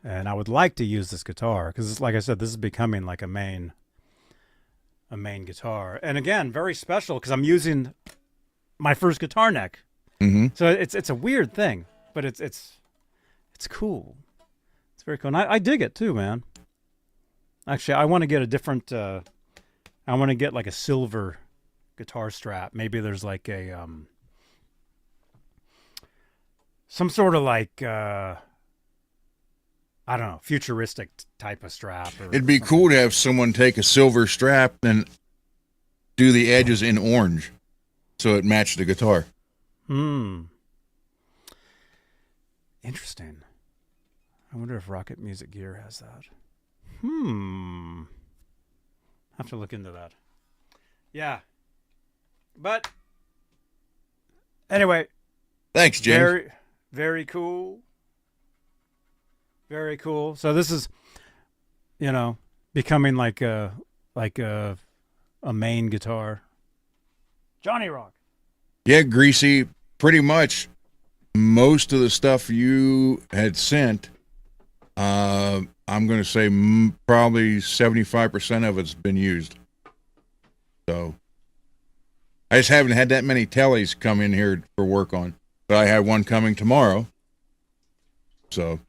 And I would like to use this guitar, because like I said, this is becoming like a main guitar. And again, very special, because I'm using my first guitar neck. Mm-hmm. So it's a weird thing, but it's cool. It's very cool. And I dig it too, man. Actually, I want to get a different, I want to get like a silver guitar strap. Maybe there's like a, some sort of like, I don't know, futuristic type of strap. It'd be cool to have someone take a silver strap and do the edges in orange so it matched the guitar. Interesting. I wonder if Rocket Music Gear has that. Have to look into that. Yeah. But anyway. Thanks, James. Very, very cool. Very cool. So this is, becoming like a main guitar. Johnny Rock. Yeah, Greasy, pretty much most of the stuff you had sent, I'm going to say probably 75% of it's been used. So I just haven't had that many tellies come in here for work on, but I have one coming tomorrow. So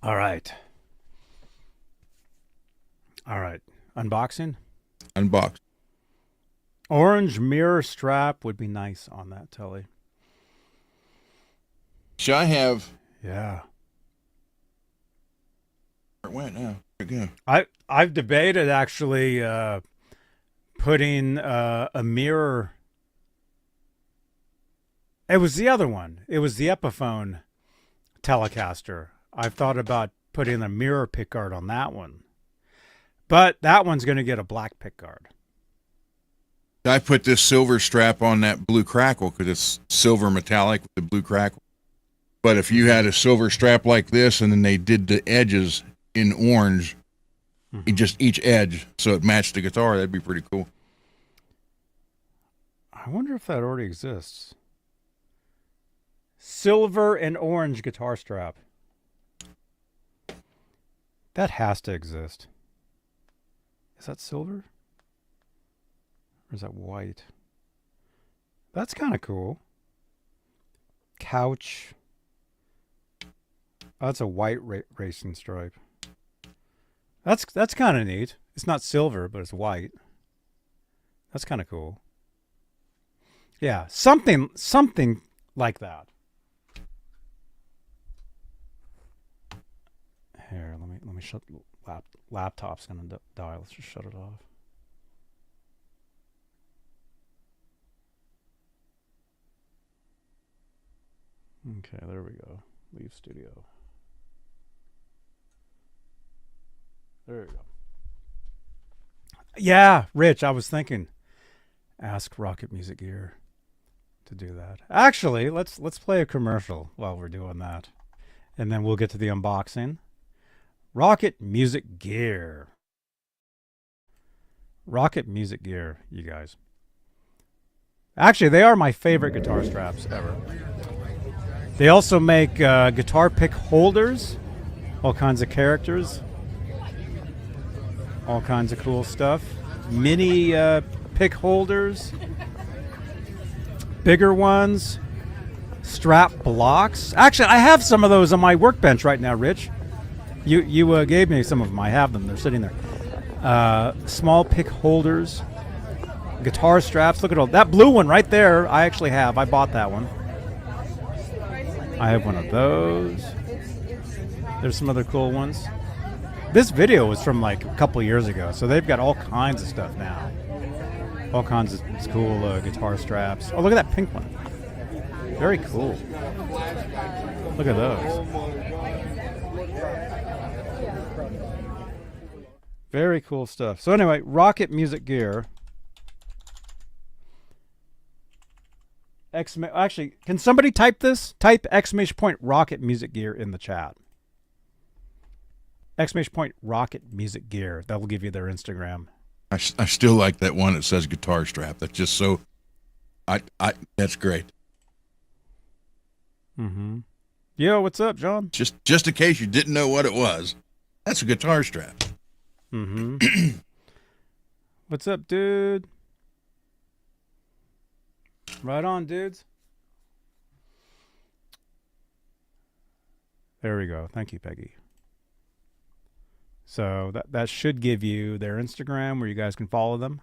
All right. Unboxing. unboxed. Orange mirror strap would be nice on that telly. So I have. Yeah. It went now. Again. I've debated actually putting a mirror. It was the other one. It was the Epiphone Telecaster. I've thought about putting a mirror pickguard on that one. But that one's going to get a black pickguard. I put this silver strap on that blue crackle because it's silver metallic with the blue crackle. But if you had a silver strap like this and then they did the edges in orange, just each edge, so it matched the guitar, that'd be pretty cool. I wonder if that already exists. Silver and orange guitar strap. That has to exist. Is that silver? Or is that white? That's kind of cool. Couch. Oh, that's a white racing stripe. That's kind of neat. It's not silver, but it's white. That's kind of cool. Yeah, something like that. Here, let me shut laptop's gonna die. Let's just shut it off. Okay, there we go. Leave studio. There we go. Yeah, Rich, I was thinking. Ask Rocket Music Gear to do that. Actually, let's play a commercial while we're doing that, and then we'll get to the unboxing. Rocket Music Gear. Rocket Music Gear, you guys. Actually, they are my favorite guitar straps ever. They also make guitar pick holders, all kinds of characters, all kinds of cool stuff. Mini pick holders, bigger ones, strap blocks. Actually, I have some of those on my workbench right now, Rich. You gave me some of them. I have them. They're sitting there. Small pick holders, guitar straps. Look at all that blue one right there. I actually have. I bought that one. I have one of those. There's some other cool ones. This video was from like a couple years ago, so they've got all kinds of stuff now. All kinds of cool guitar straps. Oh, look at that pink one. Very cool. Look at those. Very cool stuff. So anyway, Rocket Music Gear. Actually, can somebody type this? Type ! Rocket Music Gear in the chat. ! Rocket Music Gear. That will give you their Instagram. I still like that one that says guitar strap. That's just so. That's great. Mm-hmm. Yo, what's up, John? Just in case you didn't know what it was, that's a guitar strap. Mm-hmm. What's up, dude? Right on, dudes. There we go. Thank you, Peggy. So that should give you their Instagram where you guys can follow them.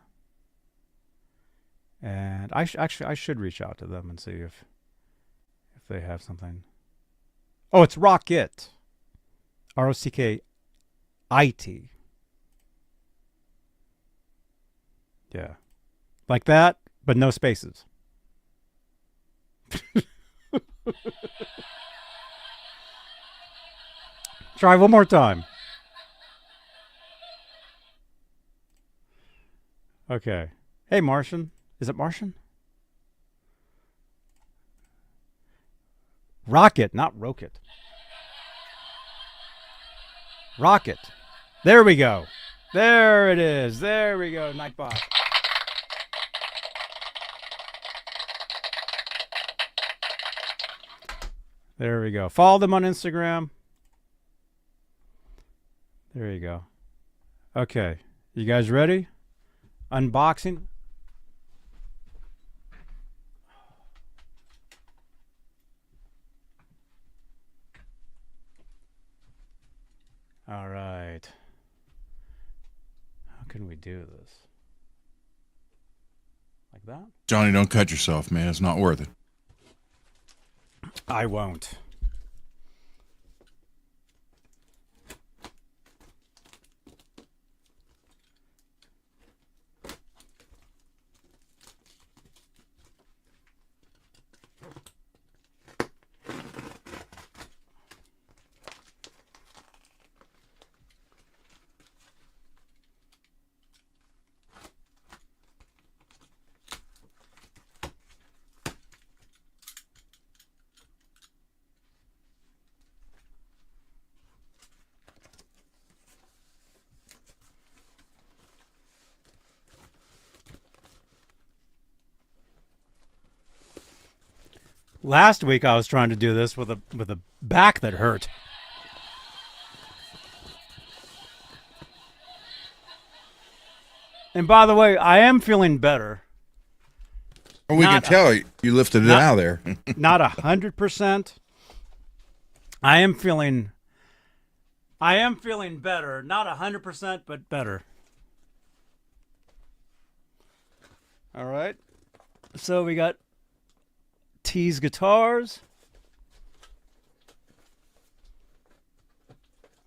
And I should reach out to them and see if they have something. Oh, it's Rocket. ROCKIT. Yeah. Like that, but no spaces. Try one more time. Okay. Hey, Martian. Is it Martian? Rocket, not Rocket. Rocket. There we go. There it is. There we go, Nightbot. There we go. Follow them on Instagram. There you go. Okay. You guys ready? Unboxing. All right. How can we do this? like that. Johnny, don't cut yourself, man. It's not worth it. I won't. Last week I was trying to do this with a back that hurt. And by the way, I am feeling better. Well, we can tell you lifted it out of there. Not 100%. I am feeling better. Not 100%, but better. All right. So we got TEASE guitars.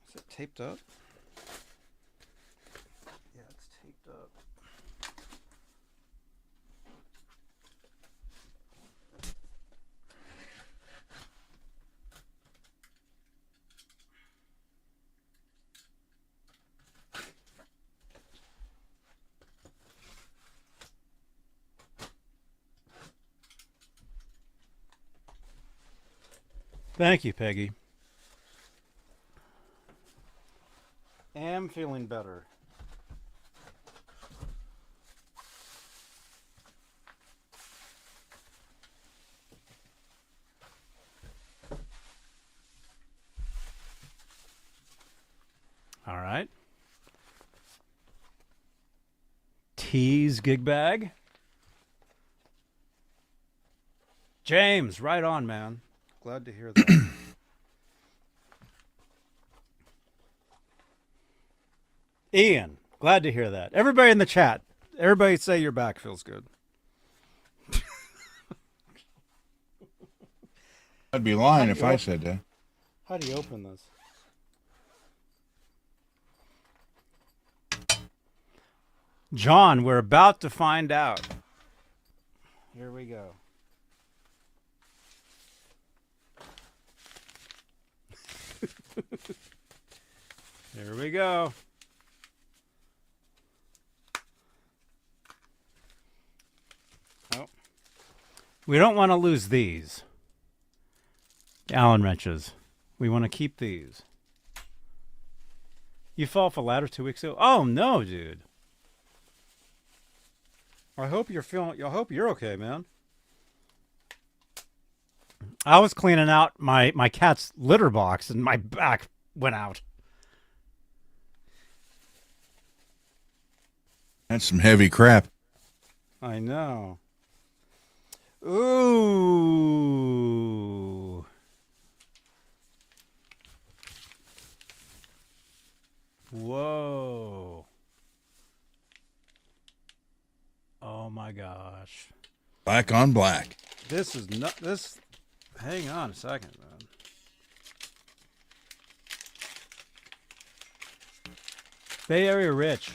Is it taped up? Yeah, it's taped up. Thank you, Peggy. Am feeling better. All right. TEASE gig bag. James, right on, man. Glad to hear that. Ian, glad to hear that. Everybody in the chat, everybody say your back feels good. I'd be lying if I said that. How do you open this? John, we're about to find out. Here we go. Here we go. Oh. We don't want to lose these. Allen wrenches. We want to keep these. You fell off a ladder 2 weeks ago? Oh no, dude. I hope you're okay, man. I was cleaning out my cat's litter box and my back went out. That's some heavy crap. I know. Ooh. Whoa. Oh my gosh. Black on black. This is not this. Hang on a second, man. Bay Area rich.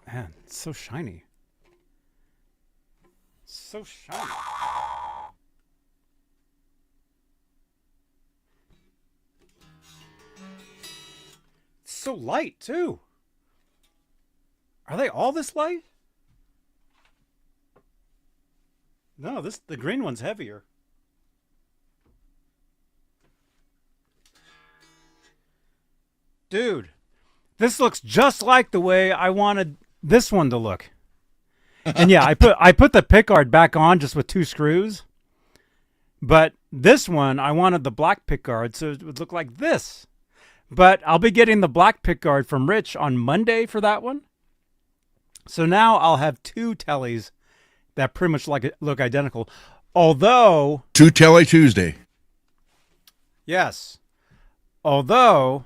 Man, it's so shiny. So shiny. It's so light, too. Are they all this light? No, the green one's heavier. Dude, this looks just like the way I wanted this one to look. And yeah, I put the pickguard back on just with 2 screws. But this one, I wanted the black pickguard so it would look like this. But I'll be getting the black pickguard from Rich on Monday for that one. So now I'll have 2 tellies that pretty much look identical. Although, To Telly Tuesday. yes, although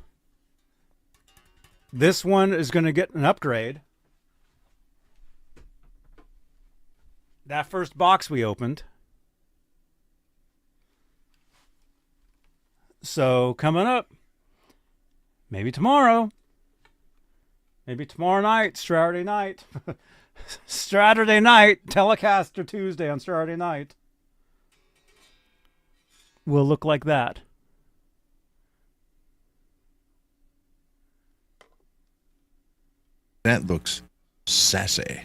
this one is going to get an upgrade. That first box we opened. So coming up, maybe tomorrow night, Saturday night, Saturday night, Telecaster Tuesday on Saturday night will look like that. That looks sassy.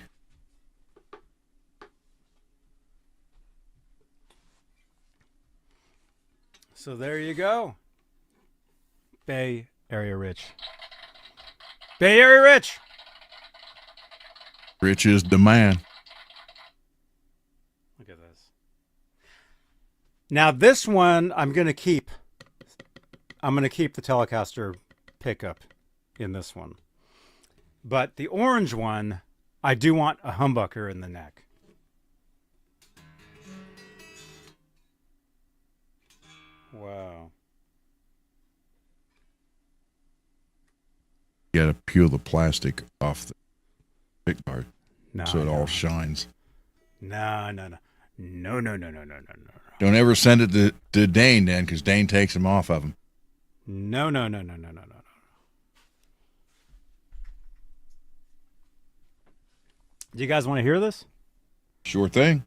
So there you go. Bay Area Rich. Bay Area Rich. Rich is the man. Look at this. Now this one I'm going to keep. I'm going to keep the Telecaster pickup in this one. But the orange one, I do want a humbucker in the neck. Wow. You got to peel the plastic off the pick guard so it all shines. No. Don't ever send it to Dane then, because Dane takes them off of him. No. Do you guys want to hear this? Sure thing.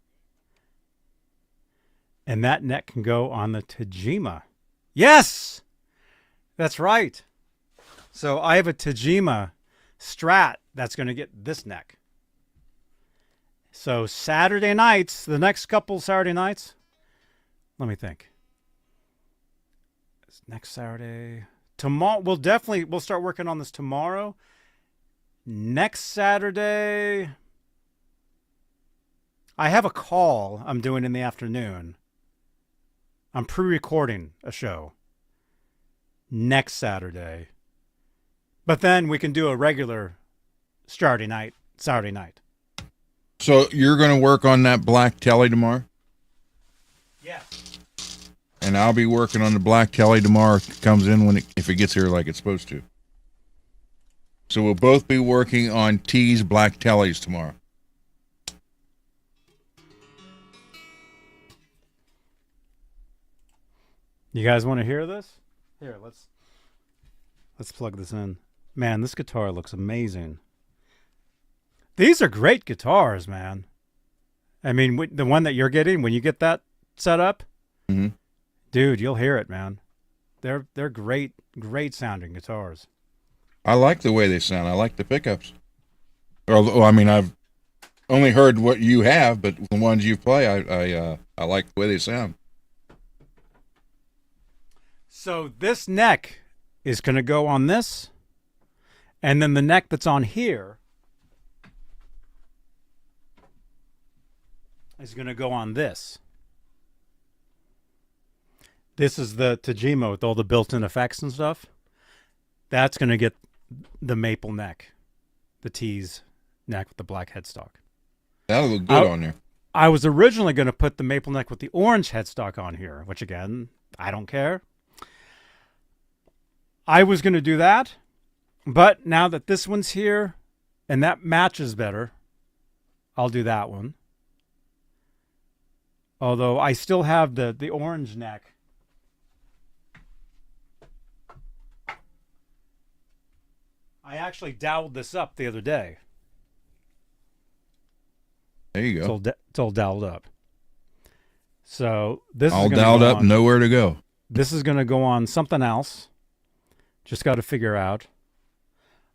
And that neck can go on the Tajima. Yes! That's right. So I have a Tajima Strat that's going to get this neck. So Saturday nights, the next couple Saturday nights, let me think. It's next Saturday. Tomorrow, we'll start working on this tomorrow. Next Saturday, I have a call I'm doing in the afternoon. I'm pre-recording a show next Saturday. But then we can do a regular Saturday night. So you're going to work on that black Telly tomorrow? Yes. And I'll be working on the black Telly tomorrow if it comes in if it gets here like it's supposed to. So we'll both be working on TEASE black Tellys tomorrow. You guys want to hear this? Here, let's plug this in. Man, this guitar looks amazing. These are great guitars, man. I mean, the one that you're getting, when you get that set up, dude, you'll hear it, man. They're great sounding guitars. I like the way they sound. I like the pickups. Although, I mean, I've only heard what you have, but the ones you play, I like the way they sound. So this neck is going to go on this, and then the neck that's on here is going to go on this. This is the Tajima with all the built-in effects and stuff. That's going to get the maple neck, the TEASE neck with the black headstock. That'll look good on there. I was originally going to put the maple neck with the orange headstock on here, which again, I don't care. I was going to do that, but now that this one's here and that matches better, I'll do that one. Although I still have the orange neck. I actually doweled this up the other day. There you go. It's all doweled up. So this all is doweled up, nowhere to go. This is going to go on something else. Just got to figure out.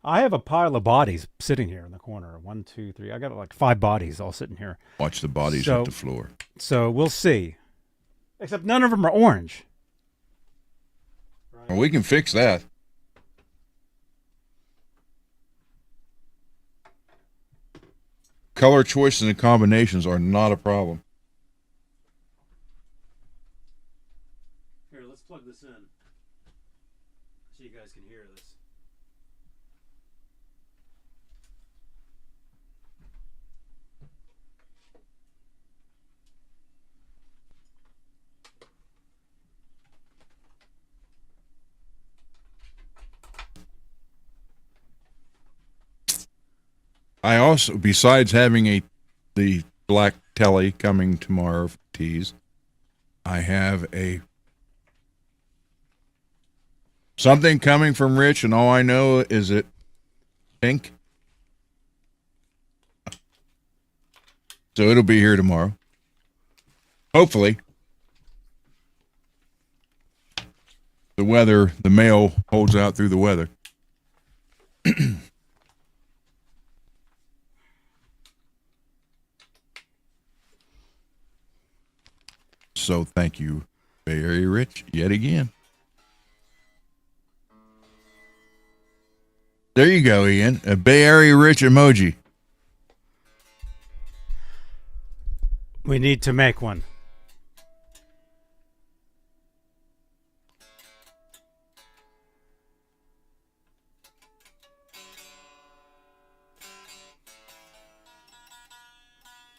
I have a pile of bodies sitting here in the corner. 1, 2, 3. I got like 5 bodies all sitting here. Watch the bodies hit the floor. So we'll see. Except none of them are orange. Well, we can fix that. Color choices and combinations are not a problem. Here, let's plug this in so you guys can hear this. I also, besides having the black telly coming tomorrow for TEASE, I have something coming from Rich, and all I know is it pink. So it'll be here tomorrow. Hopefully. The mail holds out through the weather. So thank you, Bay Area Rich, yet again. There you go, Ian. A Bay Area Rich emoji. We need to make one.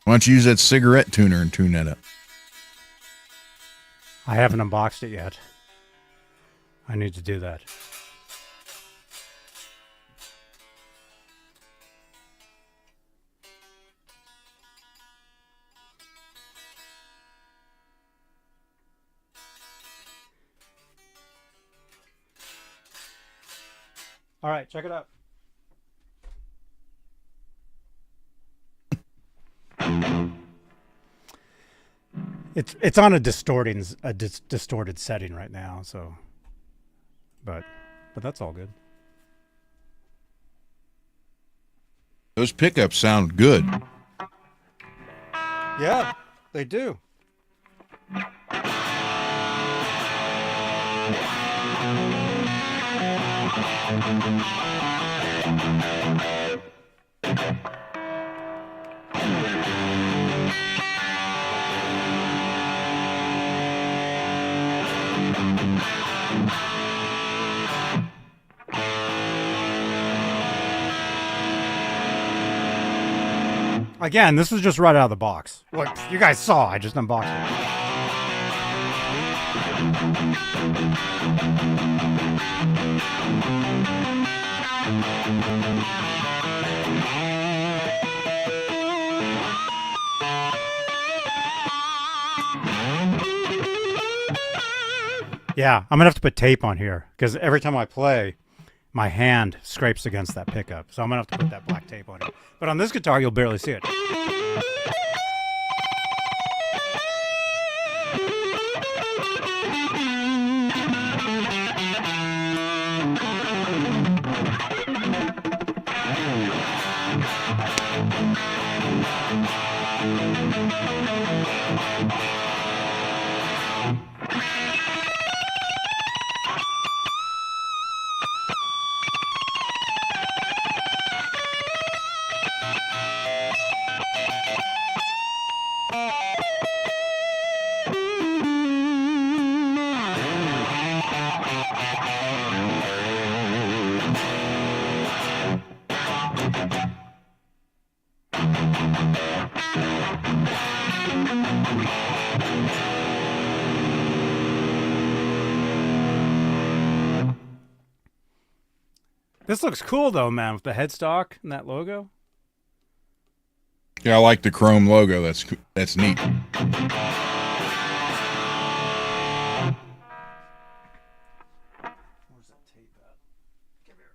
Why don't you use that cigarette tuner and tune that up? I haven't unboxed it yet. I need to do that. All right, check it out. It's on a distorted setting right now, so but that's all good. Those pickups sound good. Yeah, they do. Again, this was just right out of the box. Look, you guys saw, I just unboxed it. Yeah, I'm gonna have to put tape on here because every time I play, my hand scrapes against that pickup. So I'm gonna have to put that black tape on it. But on this guitar, you'll barely see it. This looks cool though, man, with the headstock and that logo. Yeah, I like the chrome logo. That's neat. Where's that tape at? Come here.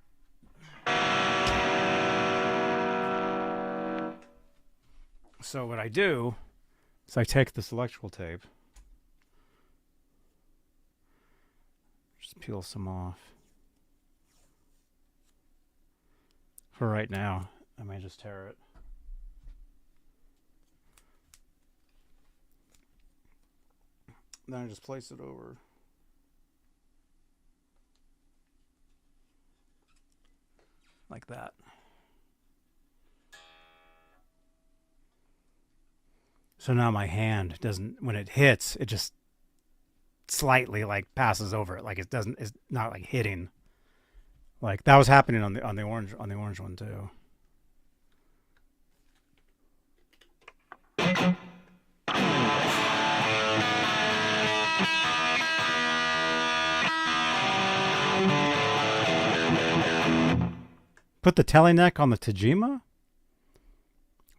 So what I do is I take this electrical tape, just peel some off. For right now, I may just tear it. Then I just place it over. Like that. So now my hand doesn't, when it hits, it just slightly like passes over it. Like it doesn't, it's not like hitting. Like that was happening on the orange one too. Put the telly neck on the Tajima?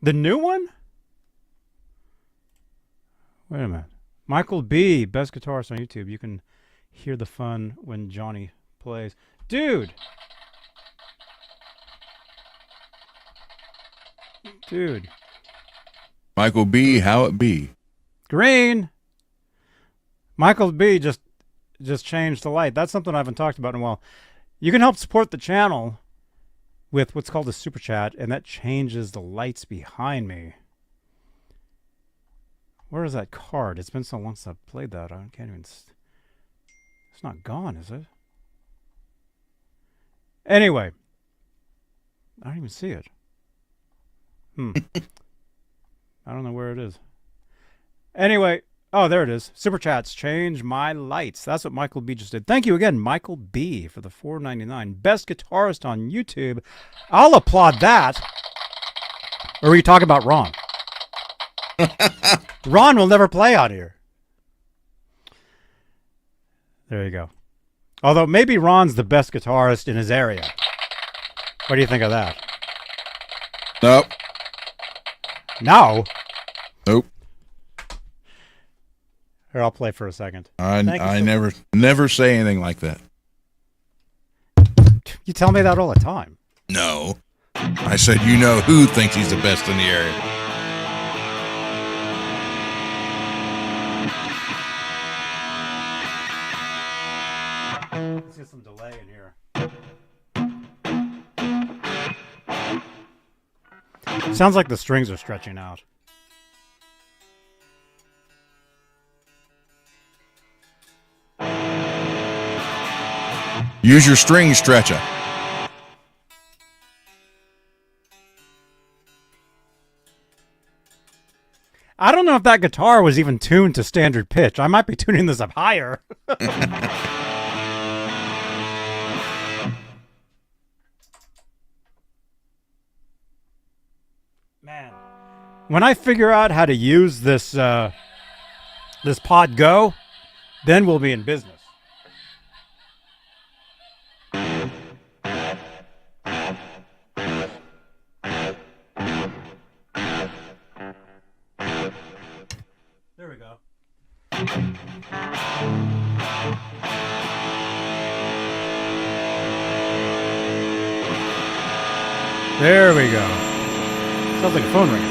The new one? Wait a minute. Michael B, best guitarist on YouTube. You can hear the fun when Johnny plays. Dude! Dude. Michael B, how it be? Green! Michael B just changed the light. That's something I haven't talked about in a while. You can help support the channel with what's called a super chat, and that changes the lights behind me. Where is that card? It's been so long since I've played that. I can't even... It's not gone, is it? Anyway. I don't even see it. I don't know where it is. Anyway. Oh, there it is. Super chats. Change my lights. That's what Michael B just did. Thank you again, Michael B, for the $4.99. Best guitarist on YouTube. I'll applaud that. Or are you talking about Ron? Ron will never play out here. There you go. Although maybe Ron's the best guitarist in his area. What do you think of that? Nope. No? Nope. Here, I'll play for a second. I never say anything like that. You tell me that all the time. No. I said you know who thinks he's the best in the area. Let's get some delay in here. Sounds like the strings are stretching out. Use your string stretcher. I don't know if that guitar was even tuned to standard pitch. I might be tuning this up higher. Man, when I figure out how to use this this Pod Go, then we'll be in business. There we go. There we go. Sounds like a phone ring.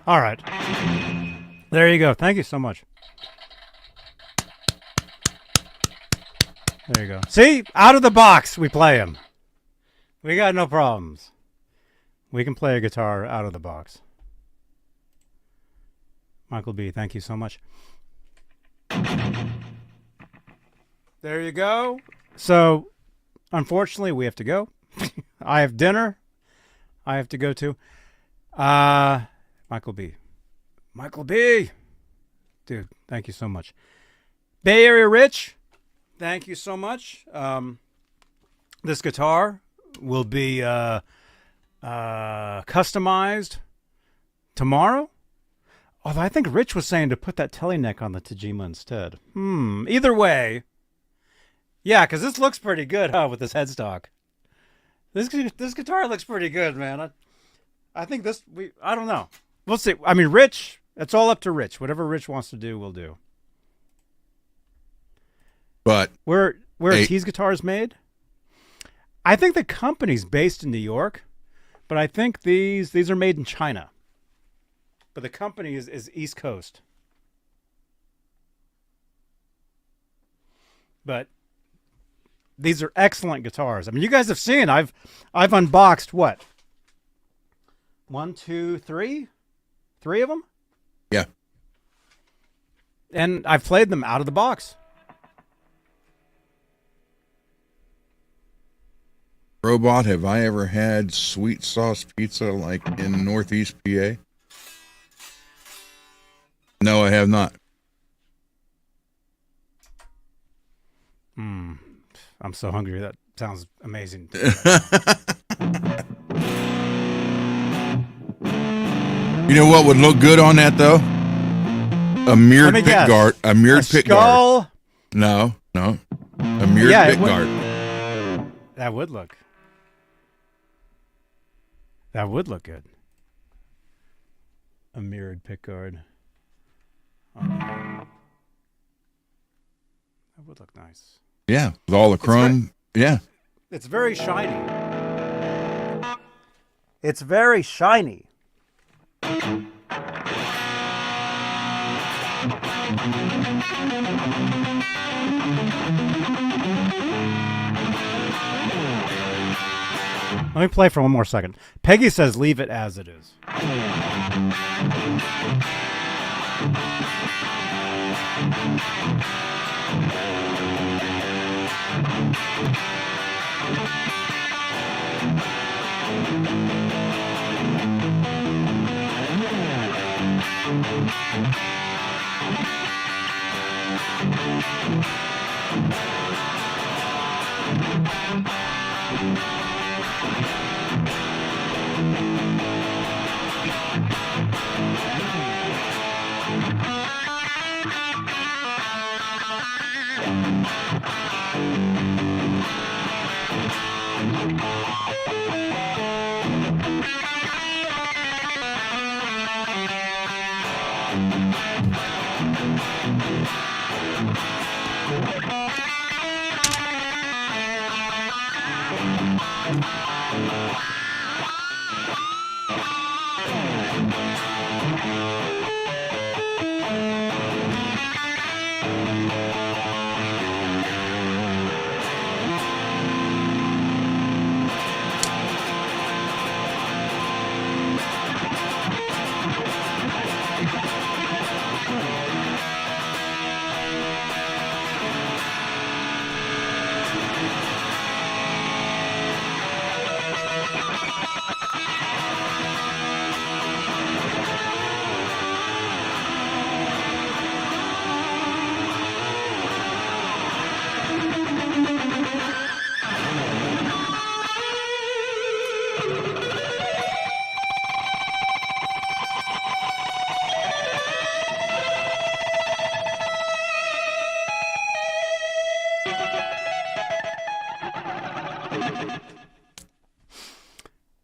All right. There you go. Thank you so much. There you go. See? Out of the box, we play them. We got no problems. We can play a guitar out of the box. Michael B., thank you so much. There you go. So, unfortunately, we have to go. I have dinner I have to go to. Michael B. Michael B. Dude, thank you so much. Bay Area Rich, thank you so much. This guitar will be customized tomorrow. Although I think Rich was saying to put that teleneck on the Tajima instead. Either way. Yeah, because this looks pretty good, huh, with this headstock. This guitar looks pretty good, man. I think this, I don't know. We'll see. I mean, Rich, it's all up to Rich. Whatever Rich wants to do, we'll do. But where are TEASE guitars made? I think the company's based in New York, but I think these are made in China. But the company is East Coast. But these are excellent guitars. I mean, you guys have seen. I've unboxed what? 1, 2, 3? 3 of them? Yeah. And I've played them out of the box. Robot, have I ever had sweet sauce pizza like in Northeast PA? No, I have not. I'm so hungry. That sounds amazing. You know what would look good on that though? A mirrored pick guard. A mirrored pick guard. No. A mirrored pick guard. That would look. That would look good. A mirrored pick guard. That would look nice. Yeah, with all the chrome. It's very shiny. It's very shiny. Let me play for one more second. Peggy says leave it as it is.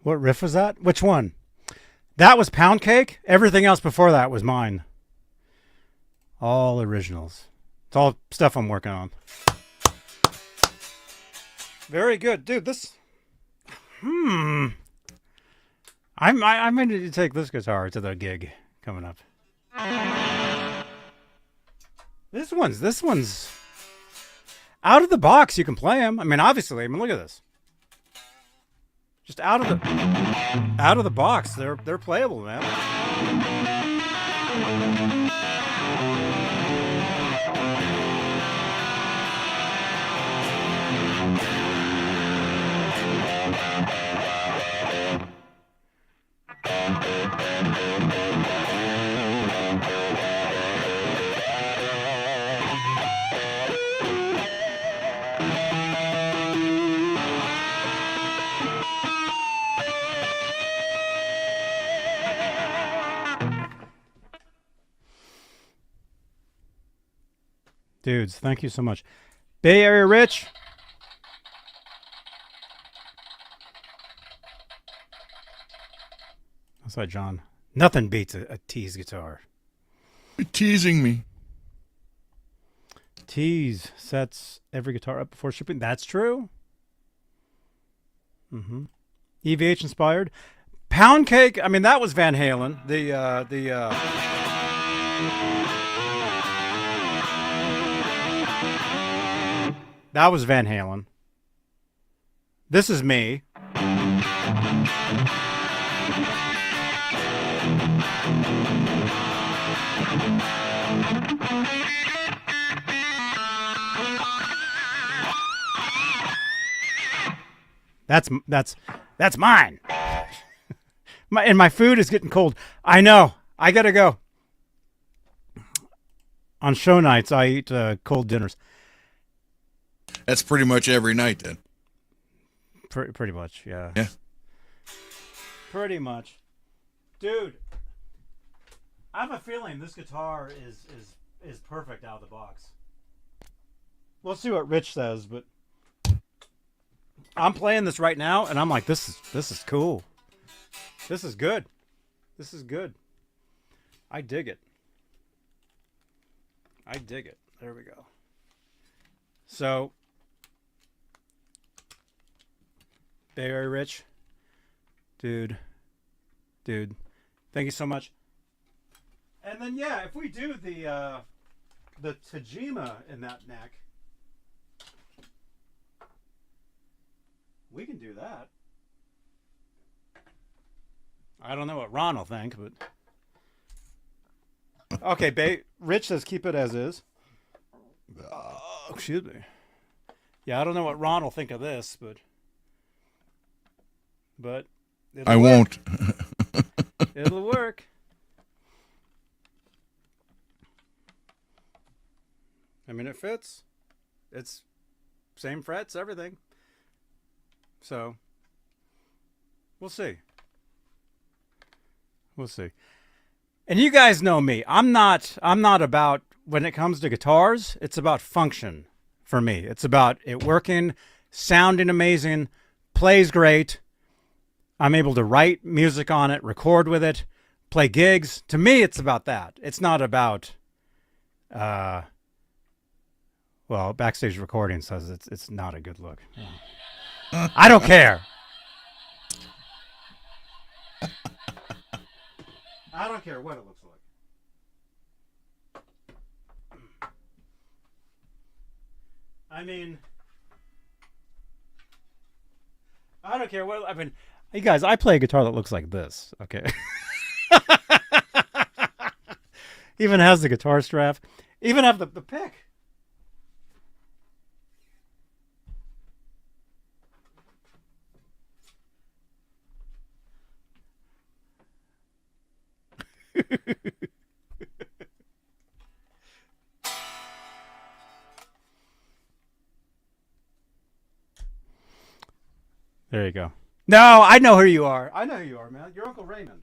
What riff was that? Which one? That was Pound Cake. Everything else before that was mine. All originals. It's all stuff I'm working on. Very good. Dude, this... I might need to take this guitar to the gig. coming up. This one's out of the box. You can play them. I mean, obviously. I mean, look at this. Just out of the box. They're playable, man. Dudes, thank you so much. Bay Area Rich. That's right, John. Nothing beats a TEASE guitar. You're teasing me. TEASE sets every guitar up before shipping. That's true. EVH inspired. Pound Cake. I mean, that was Van Halen. That was Van Halen. This is me. That's mine. My food is getting cold. I know. I gotta go. On show nights, I eat cold dinners. That's pretty much every night then. Pretty much, yeah. Yeah. Pretty much. Dude, I have a feeling this guitar is perfect out of the box. We'll see what Rich says, but I'm playing this right now, and I'm like, this is cool. This is good. This is good. I dig it. I dig it. There we go. So, Bay Area Rich, dude, thank you so much. And then yeah, if we do the Tajima in that neck, we can do that. I don't know what Ron will think, but okay. Rich says keep it as is. Excuse me. Yeah, I don't know what Ron will think of this, but I won't. It'll work. I mean, it fits. It's same frets, everything. So we'll see. We'll see. And you guys know me. I'm not about, when it comes to guitars, it's about function for me. It's about it working, sounding amazing, plays great. I'm able to write music on it, record with it, play gigs. To me, it's about that. It's not about, well, Backstage Recording says it's not a good look. I don't care. I don't care what it looks like. I mean, I don't care what. I mean, hey guys, I play a guitar that looks like this. Okay. Even has the guitar strap. Even have the pick. There you go. No, I know who you are. I know who you are, man. You're Uncle Raymond.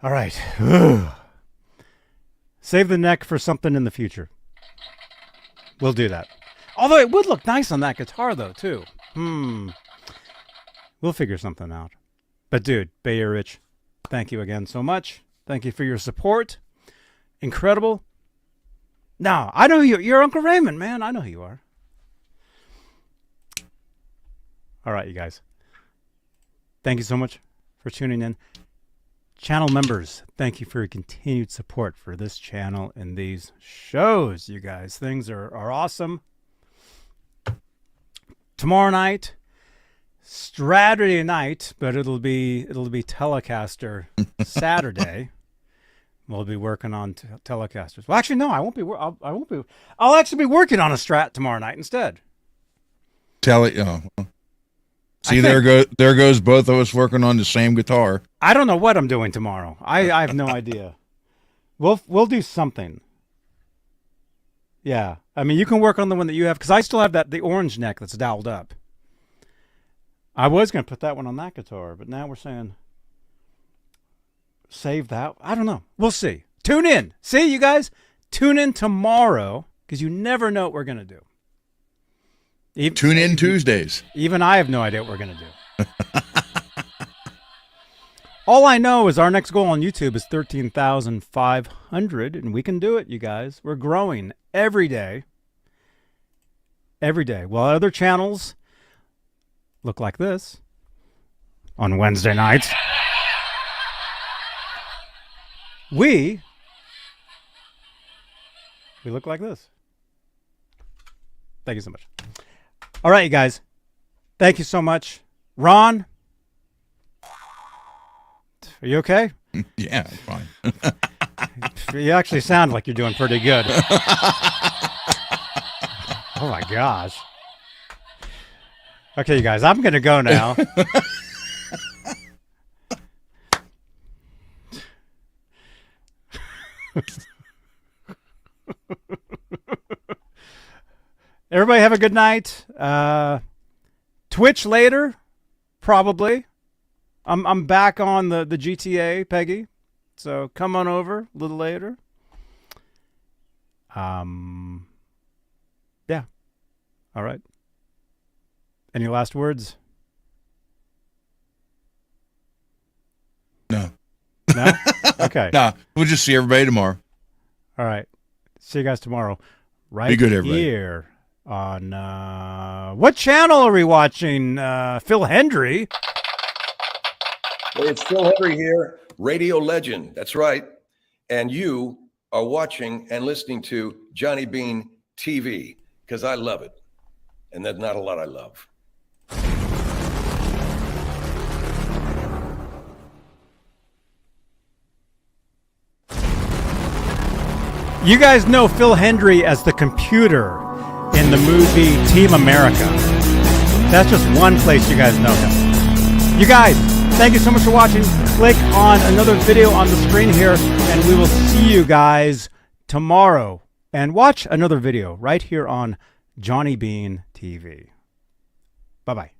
All right. Save the neck for something in the future. We'll do that. Although it would look nice on that guitar, though, too. We'll figure something out. But, dude, Bay Area Rich, thank you again so much. Thank you for your support. Incredible. No, I know you. You're Uncle Raymond, man. I know who you are. All right, you guys. Thank you so much for tuning in. Channel members, thank you for your continued support for this channel and these shows, you guys. Things are awesome. Tomorrow night, Saturday night, but it'll be Telecaster Saturday. We'll be working on Telecasters. Well, actually, no, I won't be. I won't be. I'll actually be working on a Strat tomorrow night instead. See, there goes both of us working on the same guitar. I don't know what I'm doing tomorrow. I have no idea. We'll do something. Yeah, I mean, you can work on the one that you have because I still have the orange neck that's dialed up. I was going to put that one on that guitar, but now we're saying save that. I don't know. We'll see. Tune in. See, you guys? Tune in tomorrow because you never know what we're going to do. Tune in Tuesdays. Even I have no idea what we're going to do. All I know is our next goal on YouTube is 13,500, and we can do it, you guys. We're growing every day. Every day. While other channels look like this on Wednesday nights, we look like this. Thank you so much. All right, you guys. Thank you so much. Ron, are you okay? Yeah, I'm fine. You actually sound like you're doing pretty good. Oh, my gosh. Okay, you guys, I'm going to go now. Everybody have a good night. Twitch later, probably. I'm back on the GTA, Peggy. So come on over a little later. Yeah. All right. Any last words? No. No? Okay. No, we'll just see everybody tomorrow. All right. See you guys tomorrow. Right Be good, everybody. here on what channel are we watching? Phil Hendry. Hey, it's Phil Henry here, radio legend. That's right. And you are watching and listening to Johnny Beane TV because I love it. And there's not a lot I love. You guys know Phil Hendry as the computer in the movie Team America. That's just one place you guys know him. You guys, thank you so much for watching. Click on another video on the screen here, and we will see you guys tomorrow. And watch another video right here on Johnny Beane TV. Bye-bye.